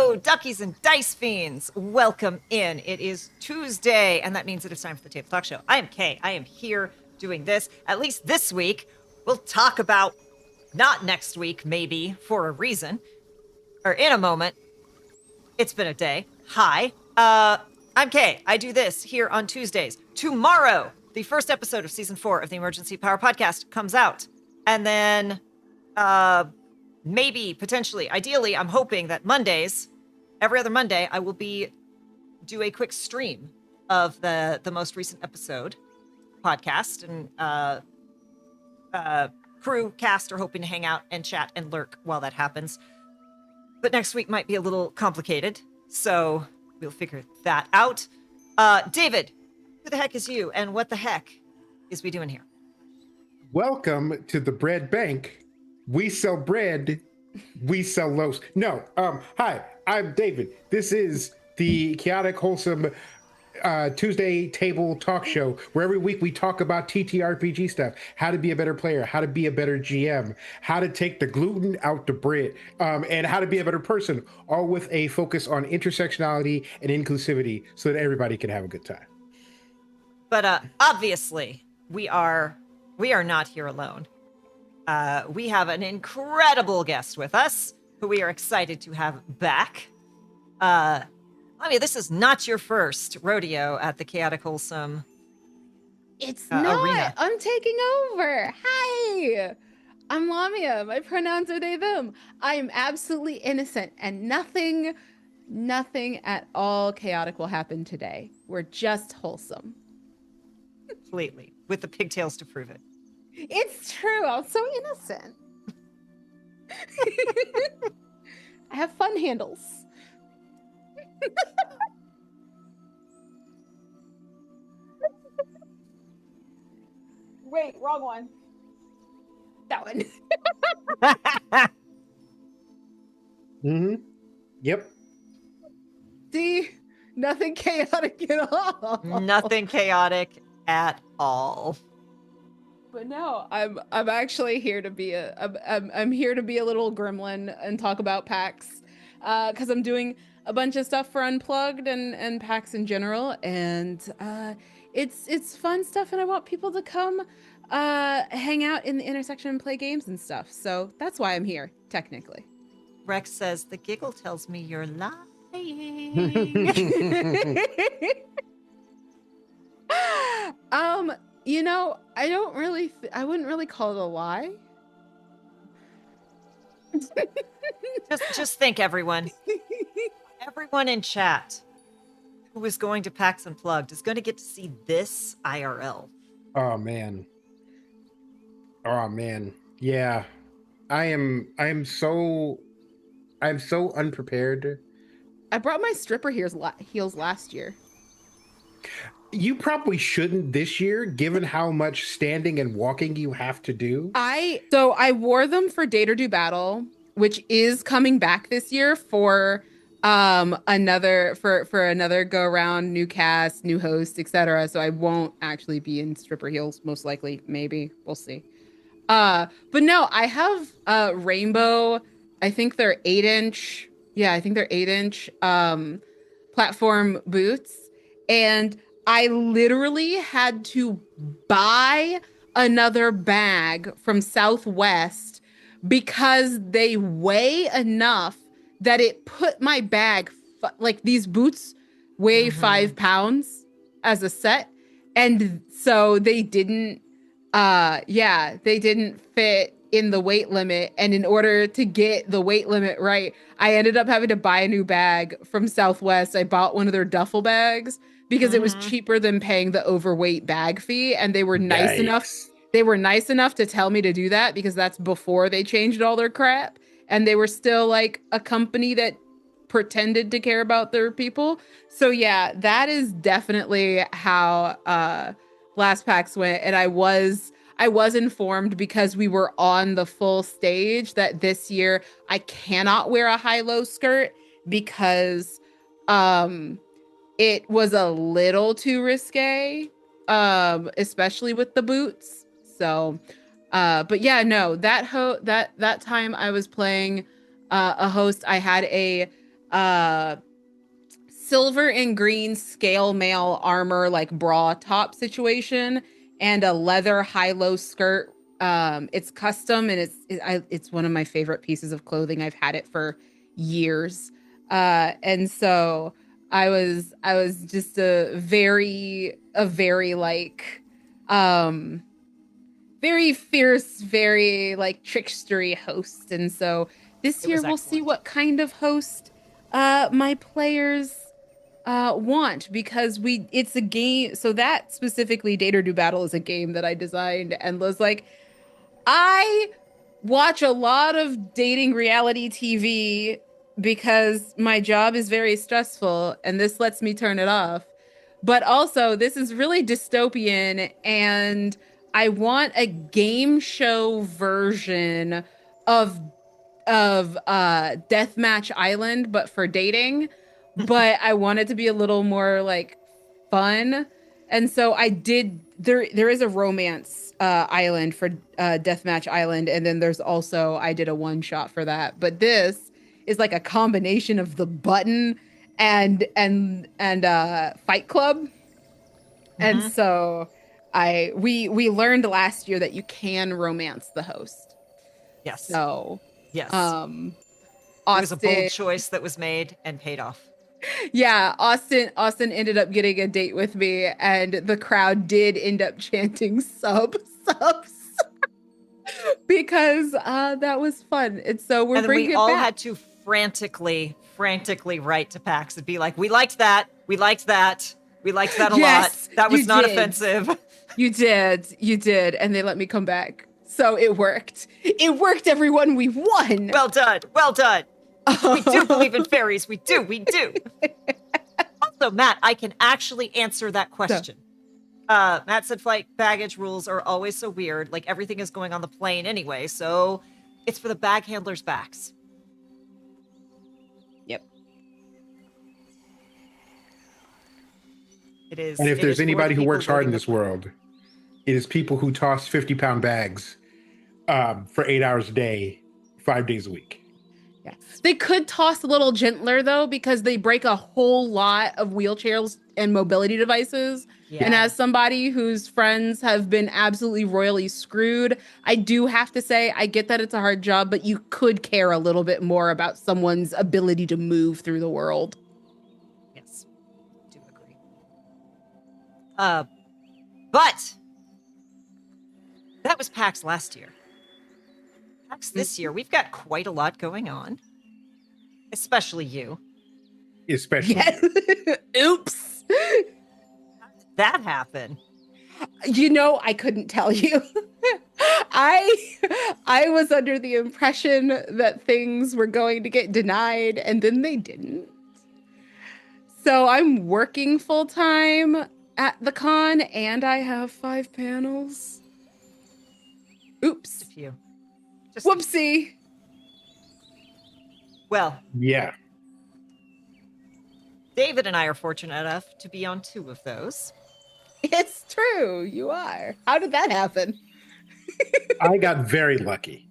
Hello, duckies and dice fiends. Welcome in. It is Tuesday, and that means it is time for the Table Talk Show. I am Kay. I am here doing this. At least this week, we'll talk about, not next week, maybe, for a reason, or in a moment. It's been a day. Hi. I'm Kay. I do this here on Tuesdays. Tomorrow, the first episode of Season 4 of the Emergency Power Podcast comes out. And then, maybe, potentially, ideally, I'm hoping that Mondays, every other Monday, I will do a quick stream of the most recent episode podcast, and crew cast are hoping to hang out and chat and lurk while that happens. But next week might be a little complicated, so we'll figure that out. David, who the heck is you, and what the heck is we doing here? Welcome to the Bread Bank. We sell bread, we sell loaves. No, hi, I'm David. This is the Chaotic Wholesome Tuesday Table Talk Show, where every week we talk about TTRPG stuff, how to be a better player, how to be a better GM, how to take the gluten out the bread, and how to be a better person, all with a focus on intersectionality and inclusivity so that everybody can have a good time. But obviously, we are not here alone. We have an incredible guest with us, who we are excited to have back. Lamia, this is not your first rodeo at the Chaotic Wholesome. It's not. Arena. I'm taking over. Hi. I'm Lamia. My pronouns are they, them. I am absolutely innocent, and nothing at all chaotic will happen today. We're just wholesome. Completely. With the pigtails to prove it. It's true. I'm so innocent. I have fun handles. Wait, wrong one. That one. Mm-hmm. Yep. See, nothing chaotic at all. Nothing chaotic at all. But no, I'm actually here to be I'm here to be a little gremlin and talk about PAX, because I'm doing a bunch of stuff for Unplugged and PAX in general, and it's fun stuff, and I want people to come hang out in the intersection and play games and stuff. So that's why I'm here, technically. Rex says, the giggle tells me you're lying. You know, I wouldn't really call it a lie. Just think, everyone. Everyone in chat who is going to PAX Unplugged is going to get to see this IRL. Oh man. Yeah. I'm so unprepared. I brought my stripper heels last year. You probably shouldn't this year, given how much standing and walking you have to do. I wore them for Date or Do Battle, which is coming back this year for another go around, new cast, new host, etc. So I won't actually be in stripper heels, most likely. Maybe we'll see. But no, I have rainbow. I think they're 8-inch. Yeah, I think they're 8-inch platform boots, and I literally had to buy another bag from Southwest because they weigh enough that it put my bag, like these boots weigh 5 pounds as a set. And so they didn't fit in the weight limit. And in order to get the weight limit right, I ended up having to buy a new bag from Southwest. I bought one of their duffel bags because it was cheaper than paying the overweight bag fee. And they were nice enough. They were nice enough to tell me to do that because that's before they changed all their crap. And they were still like a company that pretended to care about their people. So yeah, that is definitely how last PAX went. And I was informed because we were on the full stage that this year I cannot wear a high-low skirt because it was a little too risque, especially with the boots. So, but yeah, no, that time I was playing a host, I had a uh silver and green scale mail armor, like bra top situation, and a leather high-low skirt. It's custom, and it's one of my favorite pieces of clothing. I've had it for years. And so I was just a very like very fierce, very like trickstery host. And so this It was year we'll see excellent. what kind of host my players want, because it's a game. So that specifically, Date or Do Battle, is a game that I designed and was like, I watch a lot of dating reality TV because my job is very stressful and this lets me turn it off. But also, this is really dystopian, and I want a game show version of Deathmatch Island, but for dating. But I want it to be a little more like fun. And so I did there is a romance island for Deathmatch Island, and then there's also I did a one shot for that. But this is like a combination of the button and Fight Club. And Mhm. so we learned last year that you can romance the host. Yes. So Yes. um It was a bold Austin, choice that was made and paid off. yeah, Austin ended up getting a date with me, and the crowd did end up chanting subs because that was fun. And so we're And then we bringing it all back. had to frantically write to PAX and be like, we liked that. We liked that. We liked that a lot. Yes, That you was not did. offensive. You did, and they let me come back. So it worked. It worked, everyone. We won. Well done. Well done. We do believe in fairies. We do. We do. Also, Matt, I can actually answer that So, question. Matt said flight baggage rules are always so weird. Like everything is going on the plane anyway, so it's for the bag handlers' backs. yep. It is. And if It there's is for the anybody who people works hard in loading the this plane. world, it is people who toss 50-pound bags for 8 hours a day, 5 days a week. Yeah. They could toss a little gentler though, because they break a whole lot of wheelchairs and mobility devices. And Yeah. as somebody whose friends have been absolutely royally screwed, I do have to say I get that it's a hard job, but you could care a little bit more about someone's ability to move through the world. Yes. Do agree. But that was PAX last year. PAX this year, we've got quite a lot going on. Especially you. Especially Yes. Oops. How did that happen? I couldn't tell you. I was under the impression that things were going to get denied, and then they didn't. So I'm working full time at the con, and I have 5 panels. Just a Oops. few. Just a few. Whoopsie. Well, yeah. David and I are fortunate enough to be on 2 of those. It's true. You are. How did that happen? I got very lucky.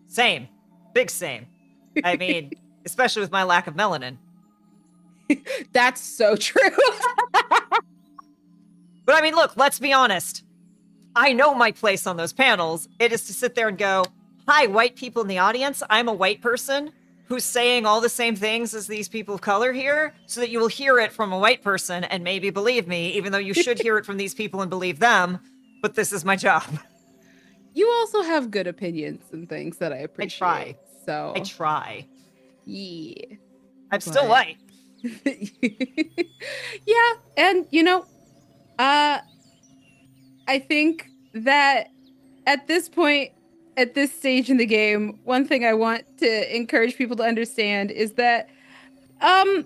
Same. Big same. I mean, especially with my lack of melanin. That's so true. But I mean, look, let's be honest. I know my place on those panels. It is to sit there and go, hi, white people in the audience. I'm a white person who's saying all the same things as these people of color here, so that you will hear it from a white person and maybe believe me, even though you should hear it from these people and believe them. But this is my job. You also have good opinions and things that I I try. appreciate. I So, try. yeah. I'm still But white. yeah, and uh I think that at this point, at this stage in the game, one thing I want to encourage people to understand is that um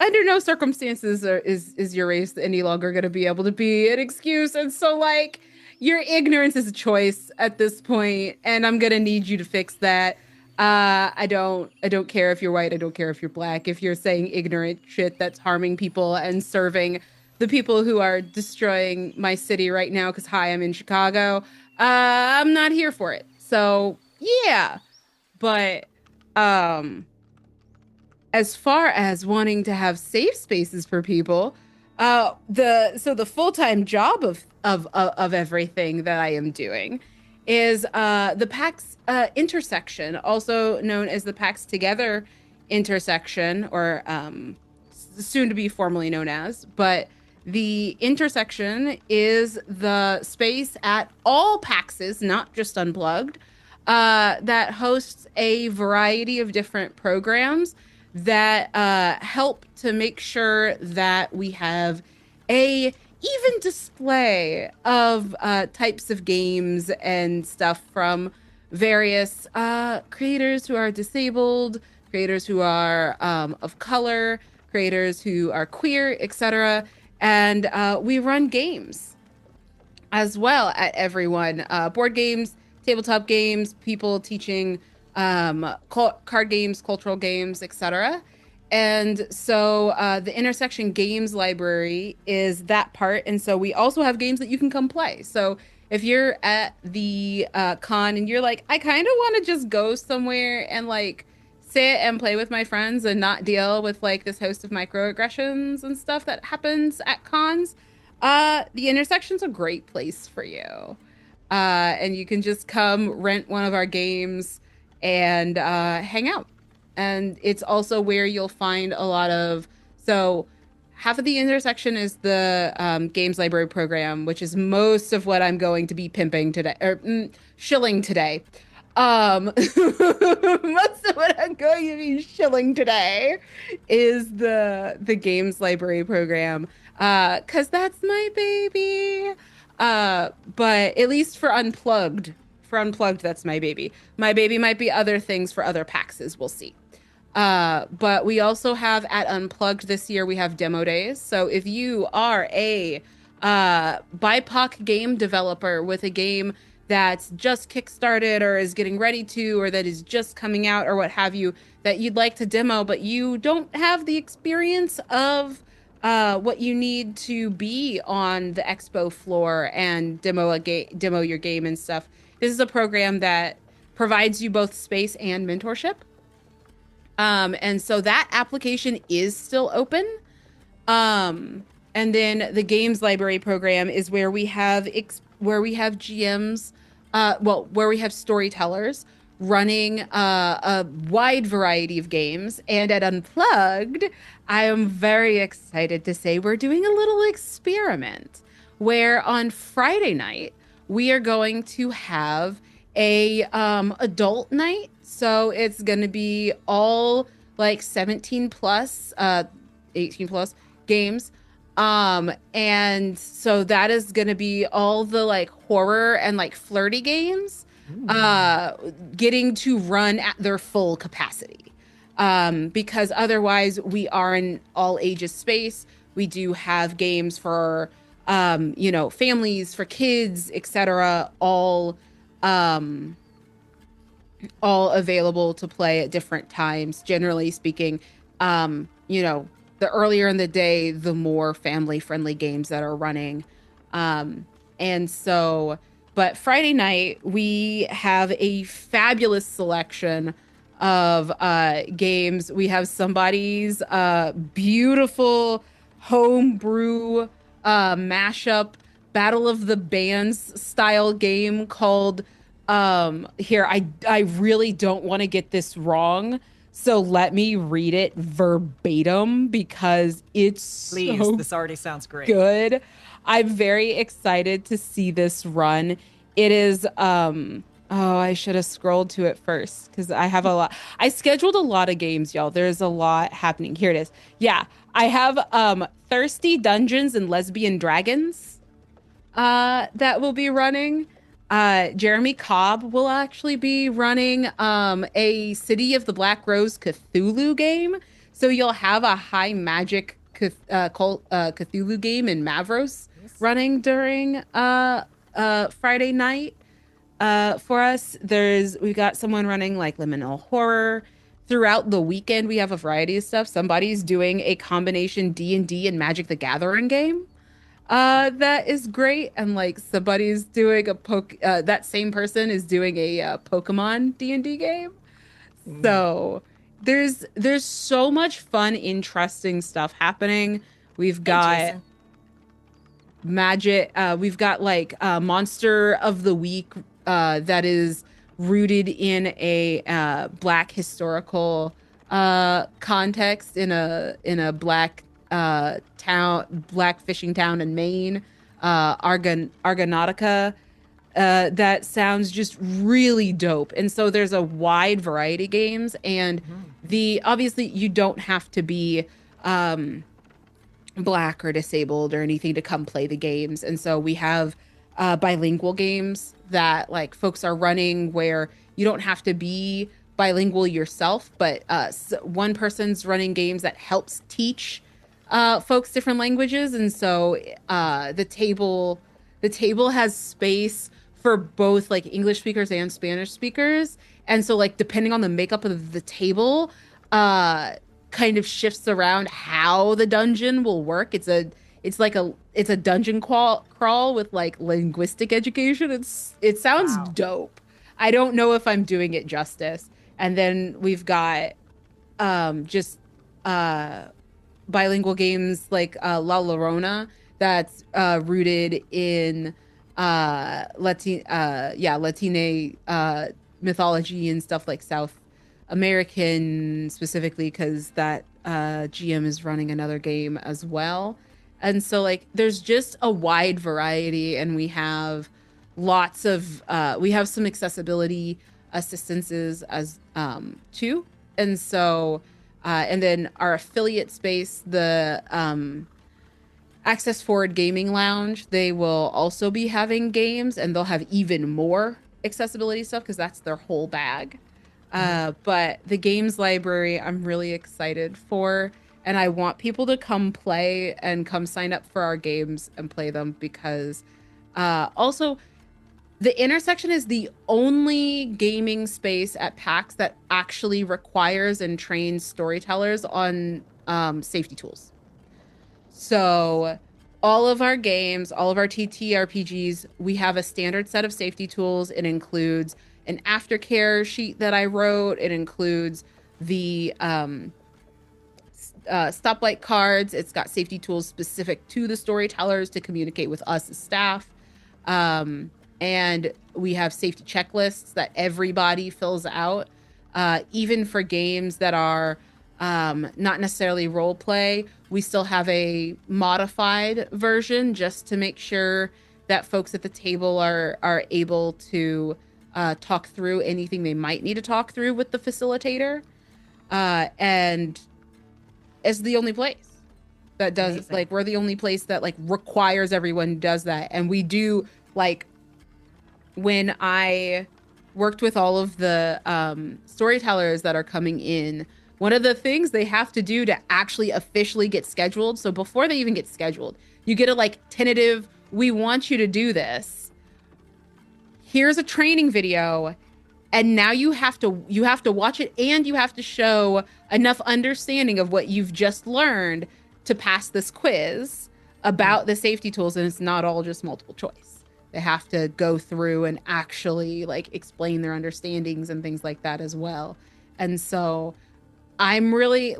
under no circumstances is your race any longer going to be able to be an excuse. And so like your ignorance is a choice at this point, and I'm going to need you to fix that. I don't care if you're white, I don't care if you're black. If you're saying ignorant shit that's harming people and serving the people who are destroying my city right now, cuz hi, I'm in Chicago. I'm not here for it. So, yeah. But um as far as wanting to have safe spaces for people, the full-time job of everything that I am doing is the PAX intersection, also known as the PAX Together intersection, or soon to be formally known as, but the intersection is the space at all PAXs, not just Unplugged, that hosts a variety of different programs that help to make sure that we have a even display of types of games and stuff from various creators who are disabled, creators who are of color, creators who are queer, etc. And we run games as well at everyone, board games, tabletop games, people teaching card games, cultural games, etc. And so the Intersection Games Library is that part. And so we also have games that you can come play. So if you're at the con and you're like, I kind of want to just go somewhere and like sit and play with my friends and not deal with like this host of microaggressions and stuff that happens at cons, the Intersection's a great place for you. And you can just come rent one of our games and hang out. And it's also where you'll find a lot of, so half of the intersection is the games library program, which is most of what I'm going to be pimping today, or shilling today. Most of what I'm going to be shilling today is the games library program, 'cause that's my baby. But at least for Unplugged, that's my baby. My baby might be other things for other PAXs. We'll see. But we also have at Unplugged this year, we have demo days. So if you are a BIPOC game developer with a game that's just kickstarted or is getting ready to, or that is just coming out or what have you, that you'd like to demo, but you don't have the experience of what you need to be on the expo floor and demo your game and stuff. This is a program that provides you both space and mentorship. And so that application is still open. And then the games library program is where we have GMs, where we have storytellers running a wide variety of games. And at Unplugged, I am very excited to say we're doing a little experiment where on Friday night we are going to have a adult night. So it's going to be all like 17 plus, 18 plus games. And so that is going to be all the like horror and like flirty games, getting to run at their full capacity. Because otherwise we are an all ages space. We do have games for, families, for kids, etc. All available to play at different times. Generally speaking, the earlier in the day, the more family-friendly games that are running. And so, but Friday night, we have a fabulous selection of games. We have somebody's beautiful homebrew mashup Battle of the Bands style game called here, I really don't want to get this wrong, so let me read it verbatim because it's Please, so this already sounds great. good. I'm very excited to see this run. It is I should have scrolled to it first because I have a lot. I scheduled a lot of games, y'all. There's a lot happening. Here it is. Yeah, I have Thirsty Dungeons and Lesbian Dragons that will be running. Jeremy Cobb will actually be running a City of the Black Rose Cthulhu game. So you'll have a high magic Cthulhu game in Mavros running during Friday night. For us, we've got someone running like liminal horror. Throughout the weekend, we have a variety of stuff. Somebody's doing a combination D&D and Magic the Gathering game. That is great. And like somebody's doing that same person is doing a Pokemon D&D game. So there's so much fun, interesting stuff happening. We've Hey, got Jason. magic. We've got like monster of the week that is rooted in a black historical context in a black black fishing town in Maine, Argonautica. That sounds just really dope. And so there's a wide variety of games, and Mhm. the obviously you don't have to be um black or disabled or anything to come play the games. And so we have bilingual games that like folks are running where you don't have to be bilingual yourself, but one person's running games that helps teach folks different languages. And so the table has space for both like English speakers and Spanish speakers. And so like depending on the makeup of the table, uh kind of shifts around how the dungeon will work. It's a dungeon crawl with like linguistic education. It sounds Wow. dope. I don't know if I'm doing it justice. And then we've got just uh bilingual games like La Llorona that's rooted in Latine mythology and stuff like South American specifically because that GM is running another game as well. And so like there's just a wide variety, and we have lots of we have some accessibility assistances as too. And so and then our affiliate space, the Access Forward Gaming Lounge, they will also be having games, and they'll have even more accessibility stuff because that's their whole bag. But the games library, I'm really excited for, and I want people to come play and come sign up for our games and play them because also the intersection is the only gaming space at PAX that actually requires and trains storytellers on safety tools. So all of our games, all of our TTRPGs, we have a standard set of safety tools. It includes an aftercare sheet that I wrote. It includes the stoplight cards. It's got safety tools specific to the storytellers to communicate with us as staff. And we have safety checklists that everybody fills out, even for games that are not necessarily role play. We still have a modified version just to make sure that folks at the table are able to talk through anything they might need to talk through with the facilitator. And it's the only place that does Amazing. like we're the only place that like requires everyone does that. And we do like when I worked with all of the storytellers that are coming in, one of the things they have to do to actually officially get scheduled. So before they even get scheduled, you get a like tentative, we want you to do this. Here's a training video. And now you have to watch it, and you have to show enough understanding of what you've just learned to pass this quiz about the safety tools. And it's not all just multiple choice. They have to go through and actually like explain their understandings and things like that as well. And so I'm really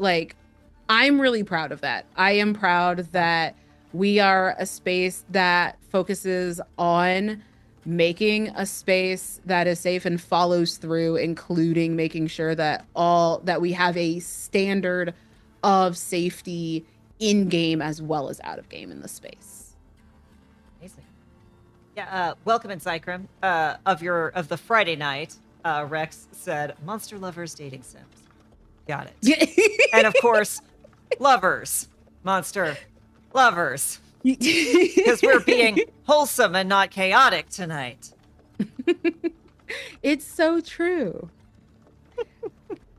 proud of that. I am proud that we are a space that focuses on making a space that is safe and follows through, including making sure that we have a standard of safety in game as well as out of game in the space. Amazing. Yeah, welcome in Zycram. Of the Friday night, Rex said Monster Lovers Dating Sims. Got it. And of course, lovers. Monster lovers. Because we're being wholesome and not chaotic tonight. It's so true.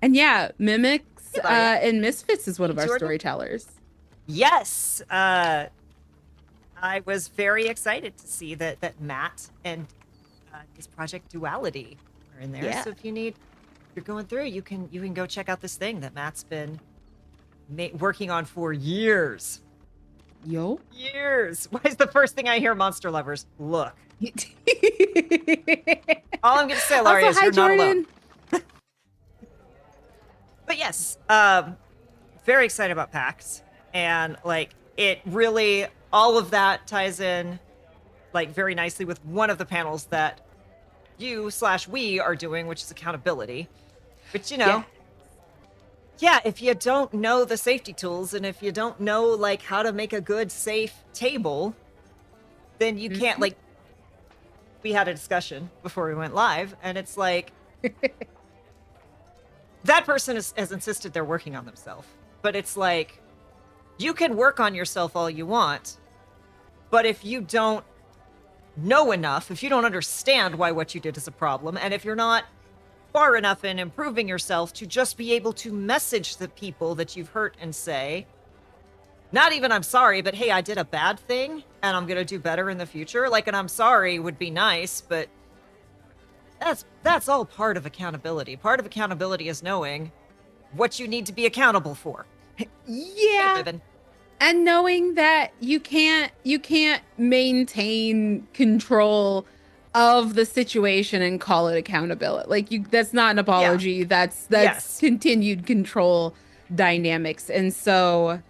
And yeah, Mimics and Misfits is one of our Jordan? storytellers. Yes. I was very excited to see that Matt and his project Duality are in there. Yeah. So if you're going through, you can go check out this thing that Matt's been working on for years. Yo. Years. Why is the first thing I hear, Monster Lovers? Look. All I'm going to say, Laurie, Also, is you're hi, not alone. Jordan. But yes, very excited about PAX, and like it really, all of that ties in like very nicely with one of the panels that you/we are doing, which is accountability. Which Yeah. yeah, if you don't know the safety tools and if you don't know like how to make a good safe table, then you can't like. We had a discussion before we went live, and it's like that person has insisted they're working on themselves, but it's like you can work on yourself all you want, but if you don't know enough, if you don't understand why what you did is a problem, and if you're not far enough in improving yourself to just be able to message the people that you've hurt and say, not even I'm sorry, but hey, I did a bad thing and I'm going to do better in the future. Like an I'm sorry would be nice, but that's all part of accountability. Part of accountability is knowing what you need to be accountable for. Yeah. Hey, Ribbon. And knowing that you can't maintain control of the situation and call it accountability. Like that's not an apology. That's Yes. continued control dynamics. And so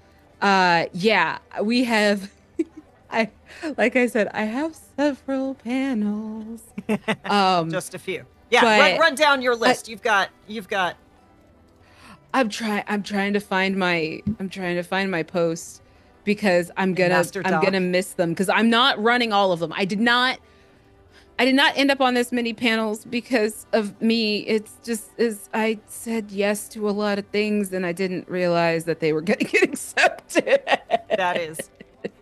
yeah, we have I like I said, I have several panels. Just a few. Yeah, but run down your list. You've got I'm trying to find my posts because I'm gonna miss them because I'm not running all of them. I did not end up on this many panels because of me. It's just as I said yes to a lot of things and I didn't realize that they were gonna get accepted. that is.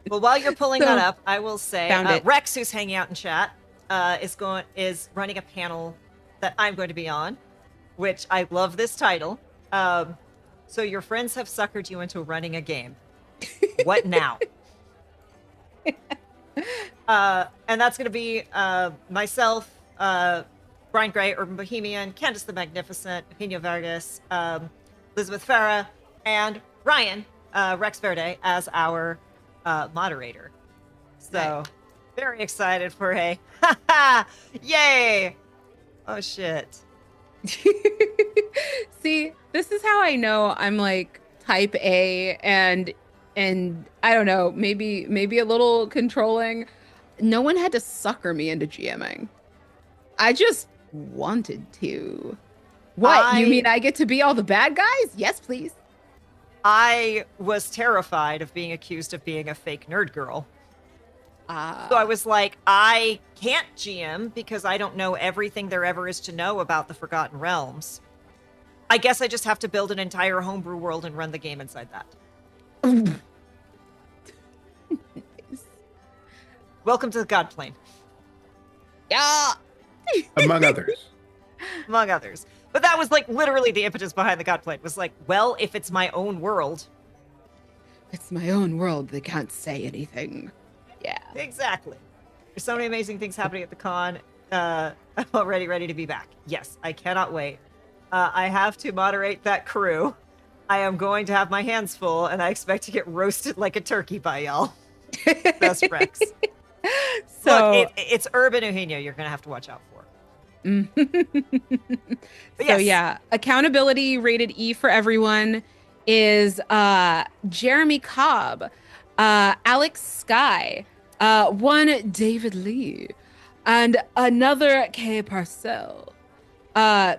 Well, while you're pulling that up, I will say Rex, who's hanging out in chat, is running a panel that I'm going to be on, which I love this title. So your friends have suckered you into running a game. What now? And that's going to be myself, Brian Gray, Urban Bohemian, Candace the Magnificent, Eugenio Vargas, Elizabeth Farah, and Ryan, Rex Verde, as our moderator. So very excited for a yay! Oh shit. See, this is how I know I'm like type A and I don't know, maybe a little controlling. No one had to sucker me into GMing. I just wanted to. What? You mean I get to be all the bad guys? Yes, please. I was terrified of being accused of being a fake nerd girl. So I was like, I can't GM because I don't know everything there ever is to know about the Forgotten Realms. I guess I just have to build an entire homebrew world and run the game inside that. Nice. Welcome to the God Plane. Yeah. Among others. Among others. But that was like literally the impetus behind the God Plane. Was like, well, if it's my own world. It's my own world. They can't say anything. Yeah. Exactly. There's so many amazing things happening at the con. I'm already ready to be back. Yes, I cannot wait. I have to moderate that crew. I am going to have my hands full, and I expect to get roasted like a turkey by y'all. That's Rex. So look, it's Urban Eugenio you're going to have to watch out for. So yeah, accountability rated E for everyone is Jeremy Cobb, Alex Sky, one David Lee, and another Kay Parcell,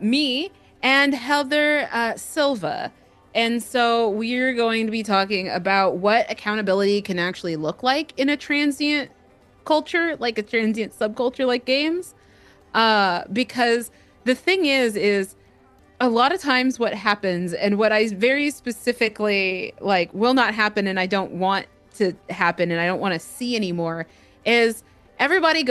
me, and Heather Silva. And so we're going to be talking about what accountability can actually look like in a transient culture, like a transient subculture like games. Because the thing is a lot of times what happens and what I very specifically like will not happen and I don't want to happen and I don't want to see anymore is everybody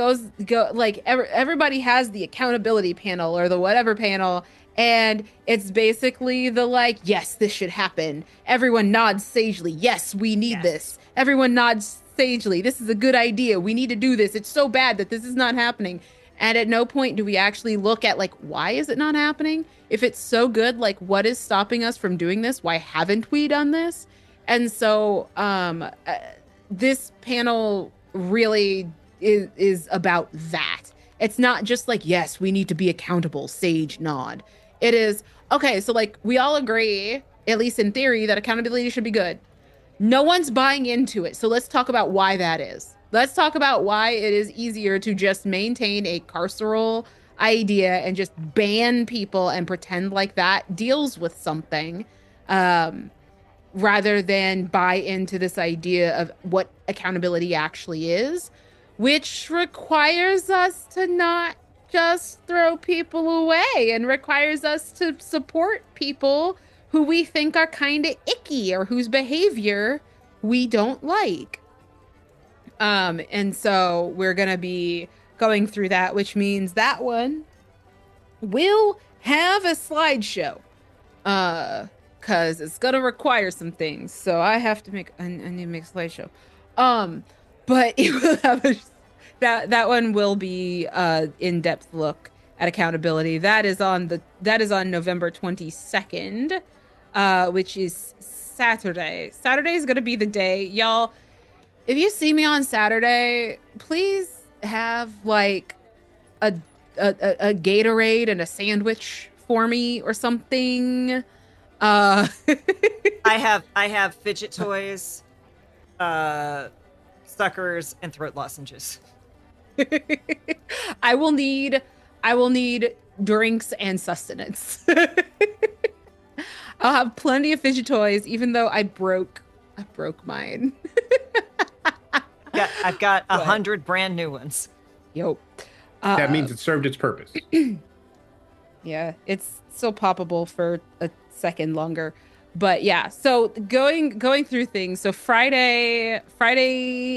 everybody has the accountability panel or the whatever panel. And it's basically the like, yes, this should happen. Everyone nods sagely. Yes, we need this. Everyone nods sagely. This is a good idea. We need to do this. It's so bad that this is not happening. And at no point do we actually look at like, why is it not happening? If it's so good, like what is stopping us from doing this? Why haven't we done this? And so this panel really is about that. It's not just like, yes, we need to be accountable, sage nod. It is okay. So like we all agree, at least in theory, that accountability should be good. No one's buying into it. So let's talk about why that is. Let's talk about why it is easier to just maintain a carceral idea and just ban people and pretend like that deals with something, um, rather than buy into this idea of what accountability actually is, which requires us to not just throw people away and requires us to support people who we think are kind of icky or whose behavior we don't like. And so we're going to be going through that, which means that one will have a slideshow. Cause it's gonna require some things. So I need to make a slideshow. But it will have that one will be in-depth look at accountability. That is on November 22nd, which is Saturday. Saturday is gonna be the day, y'all. If you see me on Saturday, please have like a a Gatorade and a sandwich for me or something. Uh I have fidget toys, suckers, and throat lozenges. I will need drinks and sustenance. I'll have plenty of fidget toys, even though I broke mine. Yeah, I've got 100 brand new ones. Yo. That means it served its purpose. Yeah, it's still poppable for a second longer. But yeah, so going through things. So Friday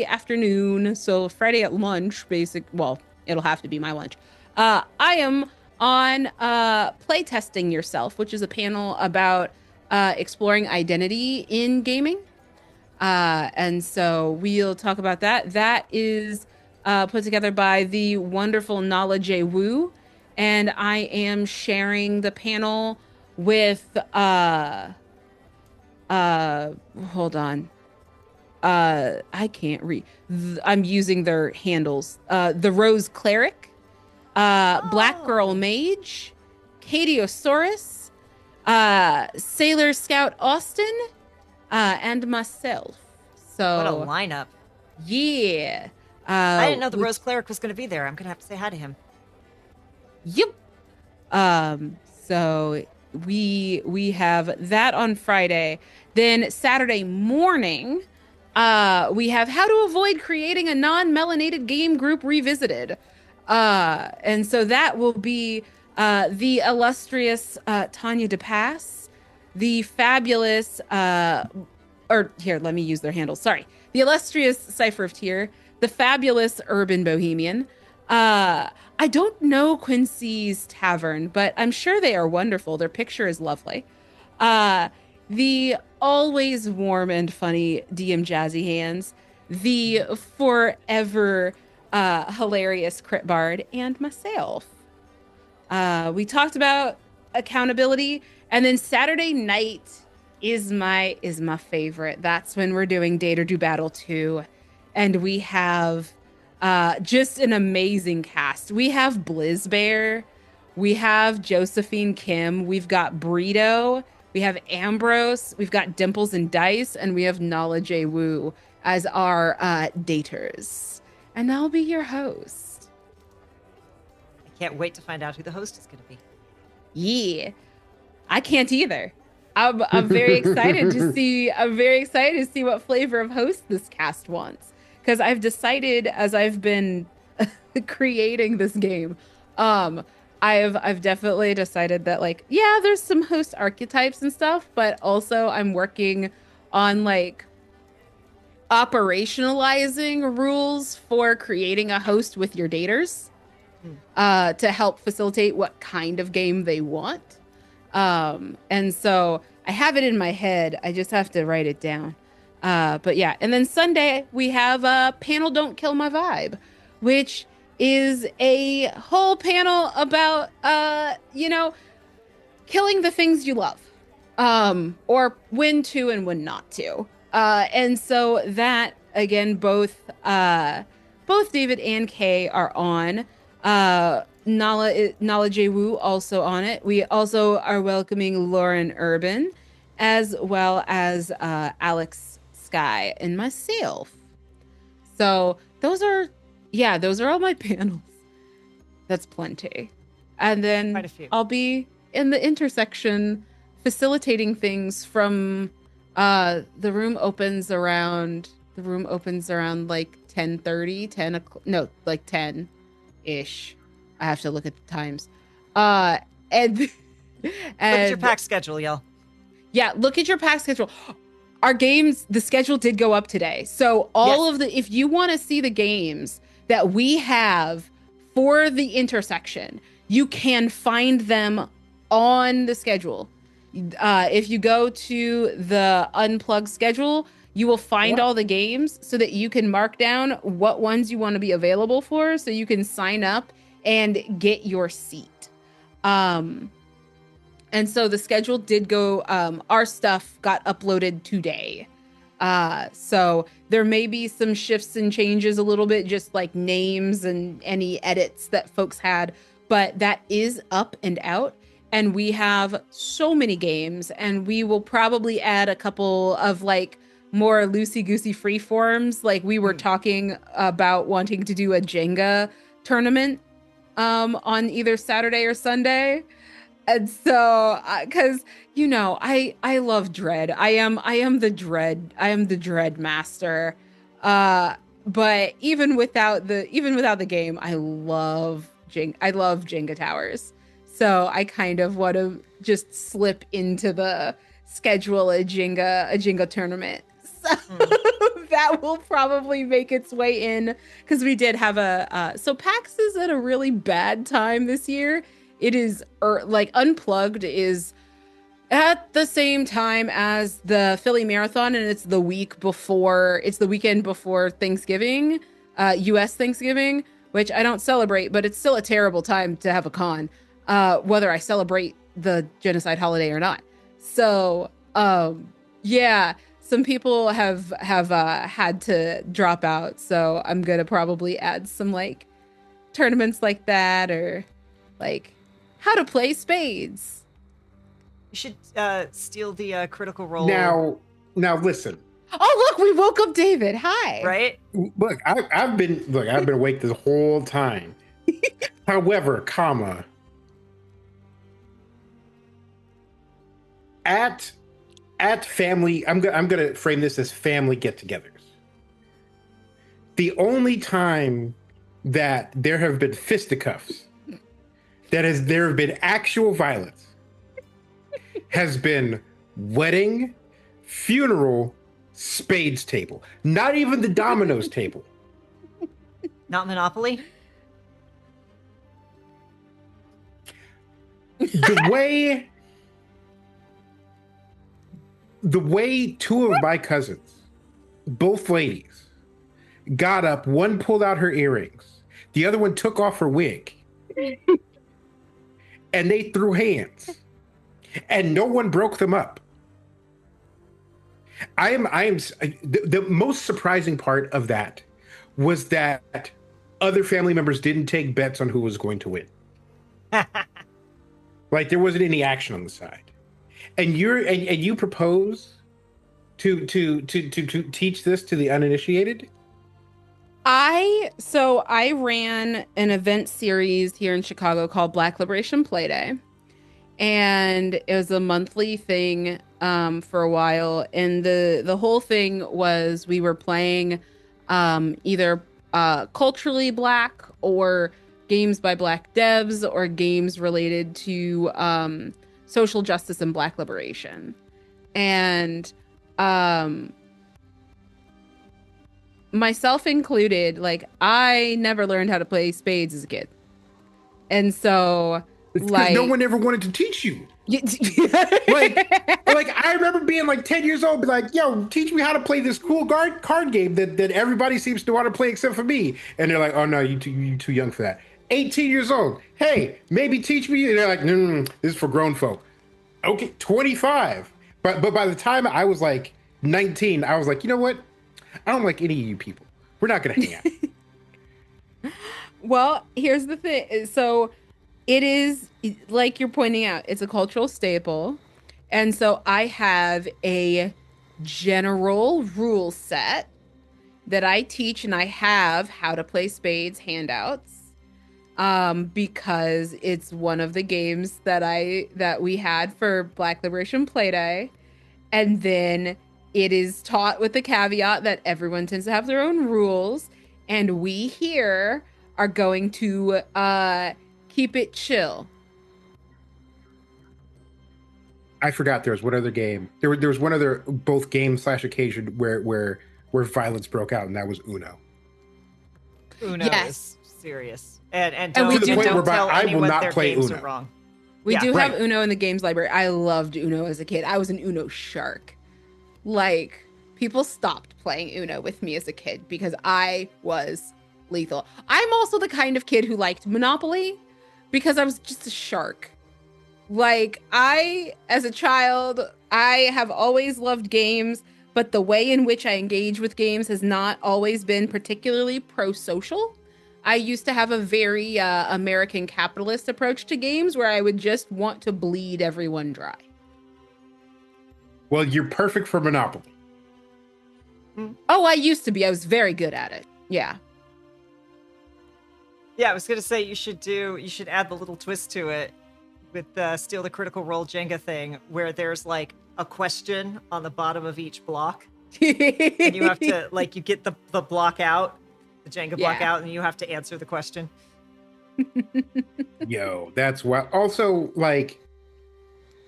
afternoon, so Friday at lunch, well, it'll have to be my lunch. I am on playtesting yourself, which is a panel about exploring identity in gaming. And so we'll talk about that. That is put together by the wonderful Nala J. Wu. And I am sharing the panel with hold on. I can't read. I'm using their handles. The Rose Cleric, Black Girl Mage, Cadiosaurus, Sailor Scout Austin, and myself. So What a lineup. yeah. I didn't know the Rose Cleric was going to be there. I'm going to have to say hi to him. Yep. So we have that on Friday. Then Saturday morning, we have How to Avoid Creating a Non-Melanated Game Group Revisited. And so that will be the illustrious Tanya DePass, the fabulous or here, let me use their handles. Sorry. The illustrious Cipher of Tyr, the fabulous Urban Bohemian. I don't know Quincy's Tavern, but I'm sure they are wonderful. Their picture is lovely. The always warm and funny DM Jazzy Hands, the forever hilarious Crit Bard, and myself. We talked about accountability, and then Saturday night is my favorite. That's when we're doing Date or Do Battle 2, and we have just an amazing cast. We have Blizzbear, we have Josephine Kim, we've got Burrito, we have Ambrose, we've got Dimples and Dice, and we have Nala J. Wu as our daters. And I'll be your host. I can't wait to find out who the host is going to be. Yeah, I can't either. I'm very excited to see. I'm very excited to see what flavor of host this cast wants, because I've decided as I've been creating this game, I've definitely decided that, like, yeah, there's some host archetypes and stuff, but also I'm working on like operationalizing rules for creating a host with your daters, to help facilitate what kind of game they want. And so I have it in my head. I just have to write it down. But yeah, and then Sunday we have panel Don't Kill My Vibe, which is a whole panel about killing the things you love, or when to and when not to. And so that again, both David and Kay are on. Nala J. Wu also on it. We also are welcoming Lauren Urban, as well as Alex Sky and myself. So those are all my panels. That's plenty. And Quite a then few. I'll be in the intersection facilitating things from the room opens around like 10:30, 10 o'clock, no, like 10-ish. I have to look at the times. Uh and Look at your and pack schedule, y'all. yeah, look at your pack schedule. Our games, the schedule did go up today. So all Yes. of if you want to see the games that we have for the intersection, you can find them on the schedule. If you go to the Unplugged schedule, you will find all the games so that you can mark down what ones you want to be available for, so you can sign up and get your seat. And so the schedule did go, our stuff got uploaded today. So there may be some shifts and changes a little bit, just like names and any edits that folks had, but that is up and out. And we have so many games, and we will probably add a couple of like more loosey-goosey free forms. Like we were talking about wanting to do a Jenga tournament on either Saturday or Sunday. And so, because I love Dread. I am the Dread master. But even without the game, I love Jenga towers. So I kind of want to just slip into the schedule a Jenga tournament. So that will probably make its way in, because we did have so PAX is at a really bad time this year. It is like Unplugged is at the same time as the Philly Marathon, and it's the weekend before Thanksgiving, US Thanksgiving, which I don't celebrate, but it's still a terrible time to have a con, whether I celebrate the genocide holiday or not. So, yeah, some people have had to drop out, so I'm gonna probably add some like tournaments like that, or like how to play spades. You should steal the Critical Role. Now listen. Oh, look, we woke up David. Hi. Right? Look, I've been awake this whole time. However, at family, I'm gonna frame this as family get-togethers. The only time that there have been fisticuffs, there have been actual violence, has been wedding, funeral, spades table. Not even the dominoes table. Not Monopoly? The way two of my cousins, both ladies, got up, one pulled out her earrings, the other one took off her wig, and they threw hands, and no one broke them up. The most surprising part of that was that other family members didn't take bets on who was going to win. Like there wasn't any action on the side. And you propose to teach this to the uninitiated? I ran an event series here in Chicago called Black Liberation Playday, and it was a monthly thing for a while. And the whole thing was we were playing either culturally Black or games by Black devs or games related to social justice and Black liberation. And myself included, like I never learned how to play spades as a kid. And so like no one ever wanted to teach you. like I remember being like 10 years old, be like, yo, teach me how to play this cool card game that everybody seems to want to play except for me. And they're like, oh no, you too young for that. 18 years old, hey, maybe teach me. And they're like, no, this is for grown folk. Okay, 25. But by the time I was like 19, I was like, you know what? I don't like any of you people. We're not gonna hang out. Well, here's the thing. So it is like you're pointing out, it's a cultural staple. And so I have a general rule set that I teach, and I have how to play spades handouts. Because it's one of the games that we had for Black Liberation Play Day. And then it is taught with the caveat that everyone tends to have their own rules, and we here are going to keep it chill. I forgot there was one other game. There was one other both game / occasion where violence broke out, and that was Uno. Uno Yes. is serious, and And we don't, do- To the point don't whereby tell I will anyone not their play games Uno. are wrong. We Yeah. do have Right. Uno in the games library. I loved Uno as a kid. I was an Uno shark. Like, people stopped playing Uno with me as a kid because I was lethal. I'm also the kind of kid who liked Monopoly because I was just a shark. Like, as a child, I have always loved games, but the way in which I engage with games has not always been particularly pro-social. I used to have a very American capitalist approach to games where I would just want to bleed everyone dry. Well, you're perfect for Monopoly. Oh, I used to be. I was very good at it. Yeah. Yeah, I was gonna say you should add the little twist to it with Steal the Critical Role Jenga thing, where there's like a question on the bottom of each block, and you have to you get the block out, the Jenga block Yeah. out, and you have to answer the question. Yo, that's what. Also, like,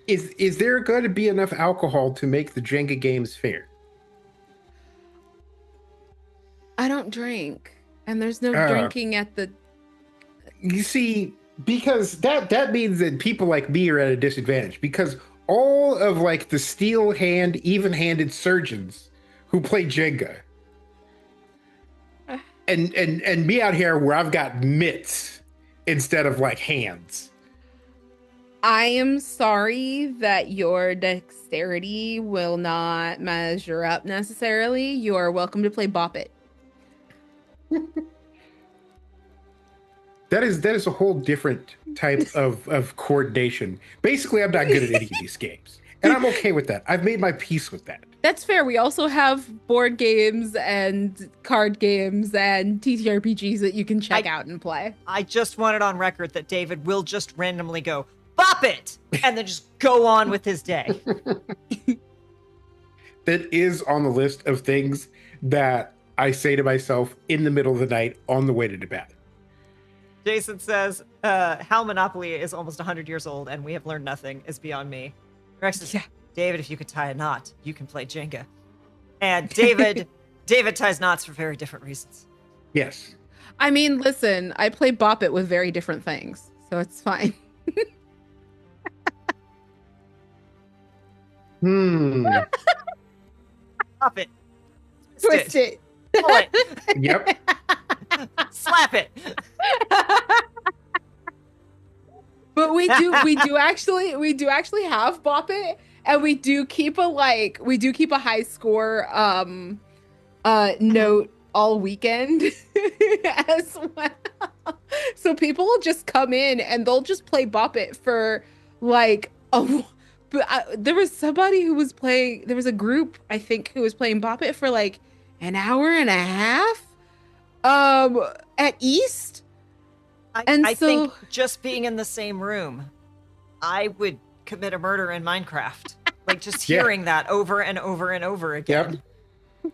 is there going to be enough alcohol to make the Jenga games fair? I don't drink, and there's no Uh. drinking at the. You see, because that means that people like me are at a disadvantage, because all of like the steel hand, even-handed surgeons who play Jenga, and me out here where I've got mitts instead of like hands. I am sorry that your dexterity will not measure up necessarily. You are welcome to play Bop It. That is a whole different type of coordination. Basically, I'm not good at any of these games, and I'm okay with that. I've made my peace with that. That's fair. We also have board games and card games and TTRPGs that you can check out and play. I just want it on record that David will just randomly go bop it and then just go on with his day. That is on the list of things that I say to myself in the middle of the night on the way to bed. Jason says, how Monopoly is almost 100 years old and we have learned nothing is beyond me. Rex says, Yeah. David, if you could tie a knot, you can play Jenga. And David ties knots for very different reasons. Yes. I mean, listen, I play Bop It with very different things, so it's fine. Pop it. Twist it. Pull it. Yep. Slap it. But we do actually have Bop It, and we do keep a high score note all weekend as well. So people will just come in and they'll just play Bop It for like there was a group I think who was playing Bop It for like an hour and a half at East. I think just being in the same room, I would commit a murder in Minecraft. Like just hearing that over and over and over again. Yep.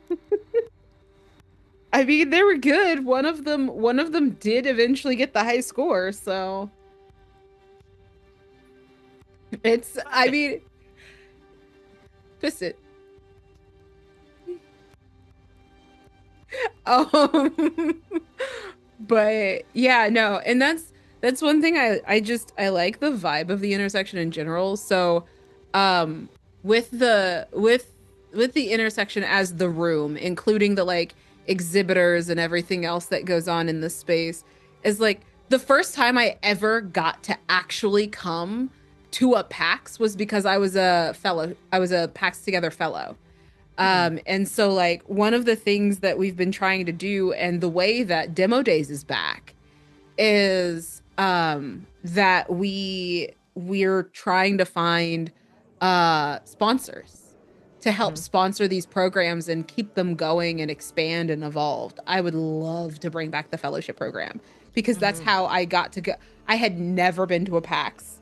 I mean, they were good. One of them did eventually get the high score, so I mean, twist it. But yeah, no, and that's one thing I like the vibe of the intersection in general. So, with the intersection as the room, including the like exhibitors and everything else that goes on in the space, is like the first time I ever got to actually come to a PAX was because I was a fellow. I was a PAX Together fellow. And so like one of the things that we've been trying to do, and the way that Demo Days is back, is that we're trying to find sponsors to help sponsor these programs and keep them going and expand and evolved. I would love to bring back the fellowship program because that's how I got to go. I had never been to a PAX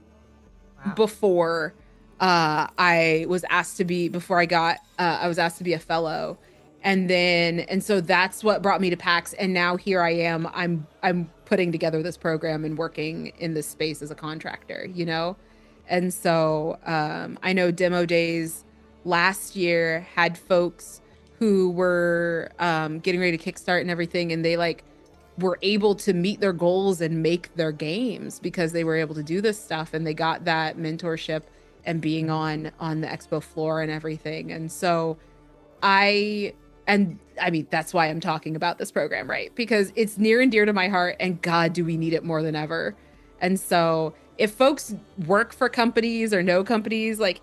before I was asked to be before I got I was asked to be a fellow. And so that's what brought me to PAX, and now here I am. I'm putting together this program and working in this space as a contractor, you know? And so I know Demo Days last year had folks who were getting ready to kickstart and everything, and they like were able to meet their goals and make their games because they were able to do this stuff, and they got that mentorship and being on the expo floor and everything. And so I mean, that's why I'm talking about this program, right? Because it's near and dear to my heart, and God, do we need it more than ever. And so if folks work for companies or know companies, like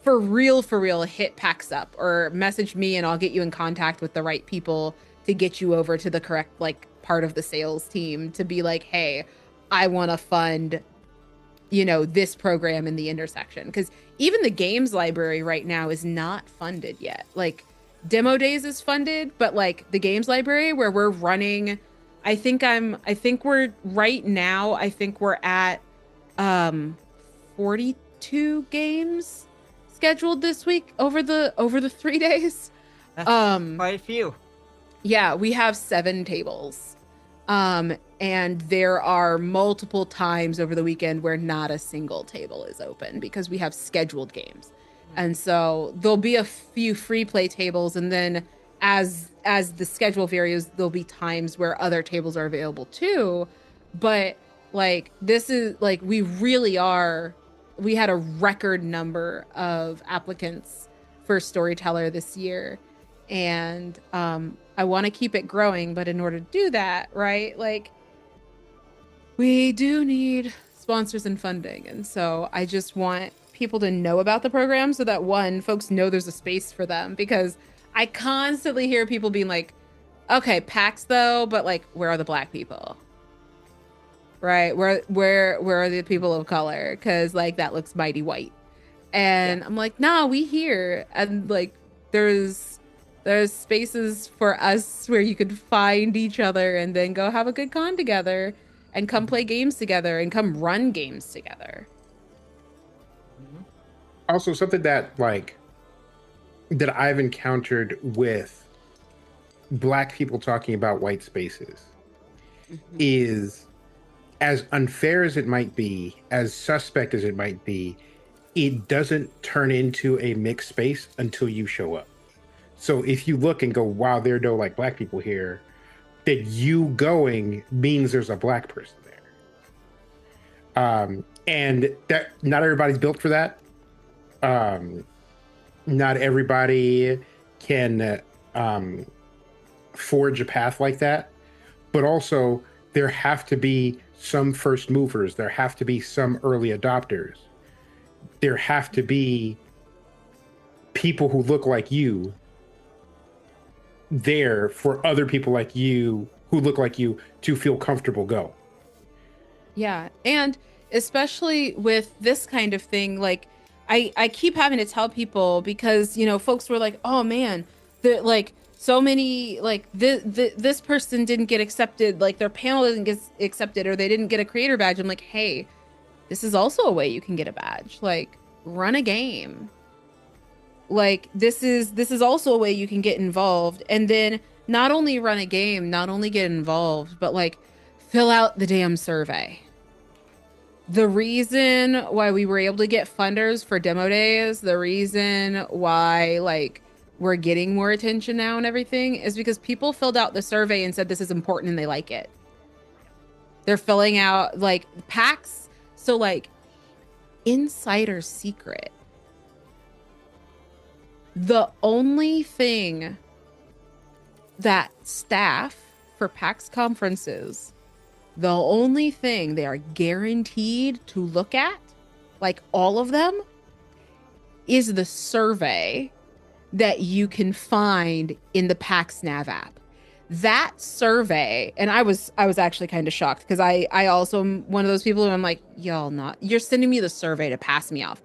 for real, hit PAX up or message me and I'll get you in contact with the right people to get you over to the correct like part of the sales team to be like, hey, I want to fund, you know, this program in the intersection. Because even the games library right now is not funded yet. Like Demo Days is funded, but like the games library where we're running, I think we're right now, I think we're at 42 games scheduled this week over the 3 days. That's quite a few. Yeah, we have 7 tables. And there are multiple times over the weekend where not a single table is open because we have scheduled games. And so there'll be a few free play tables, and then as the schedule varies, there'll be times where other tables are available too. But like this is like we had a record number of applicants for storyteller this year. And I want to keep it growing, but in order to do that, right, like we do need sponsors and funding. And so I just want people to know about the program so that one, folks know there's a space for them, because I constantly hear people being like, okay, PAX though, but like, where are the Black people? Right? Where are the people of color? Because like that looks mighty white. And I'm like, nah, we here. And like there's spaces for us where you could find each other and then go have a good con together and come play games together and come run games together. Also, something that like that I've encountered with Black people talking about white spaces is, as unfair as it might be, as suspect as it might be, it doesn't turn into a mixed space until you show up. So if you look and go, wow, there are no like Black people here, that you going means there's a Black person there. And that not everybody's built for that. Not everybody can forge a path like that. But also there have to be some first movers. There have to be some early adopters. There have to be people who look like you there for other people like you who look like you to feel comfortable go. Yeah. And especially with this kind of thing, like I keep having to tell people, because, you know, folks were like, oh man, like so many, like this person didn't get accepted, like their panel didn't get accepted, or they didn't get a creator badge. I'm like, hey, this is also a way you can get a badge. Like run a game. Like this is also a way you can get involved. And then not only run a game, not only get involved, but like fill out the damn survey. The reason why we were able to get funders for Demo Days, the reason why like we're getting more attention now and everything, is because people filled out the survey and said this is important and they like it. They're filling out like PAX. So like insider secret. The only thing that staff for PAX conferences, the only thing they are guaranteed to look at, like all of them, is the survey that you can find in the PAX Nav app. that survey, and I was actually kind of shocked because I also am one of those people who I'm like, y'all not, you're sending me the survey to pass me off.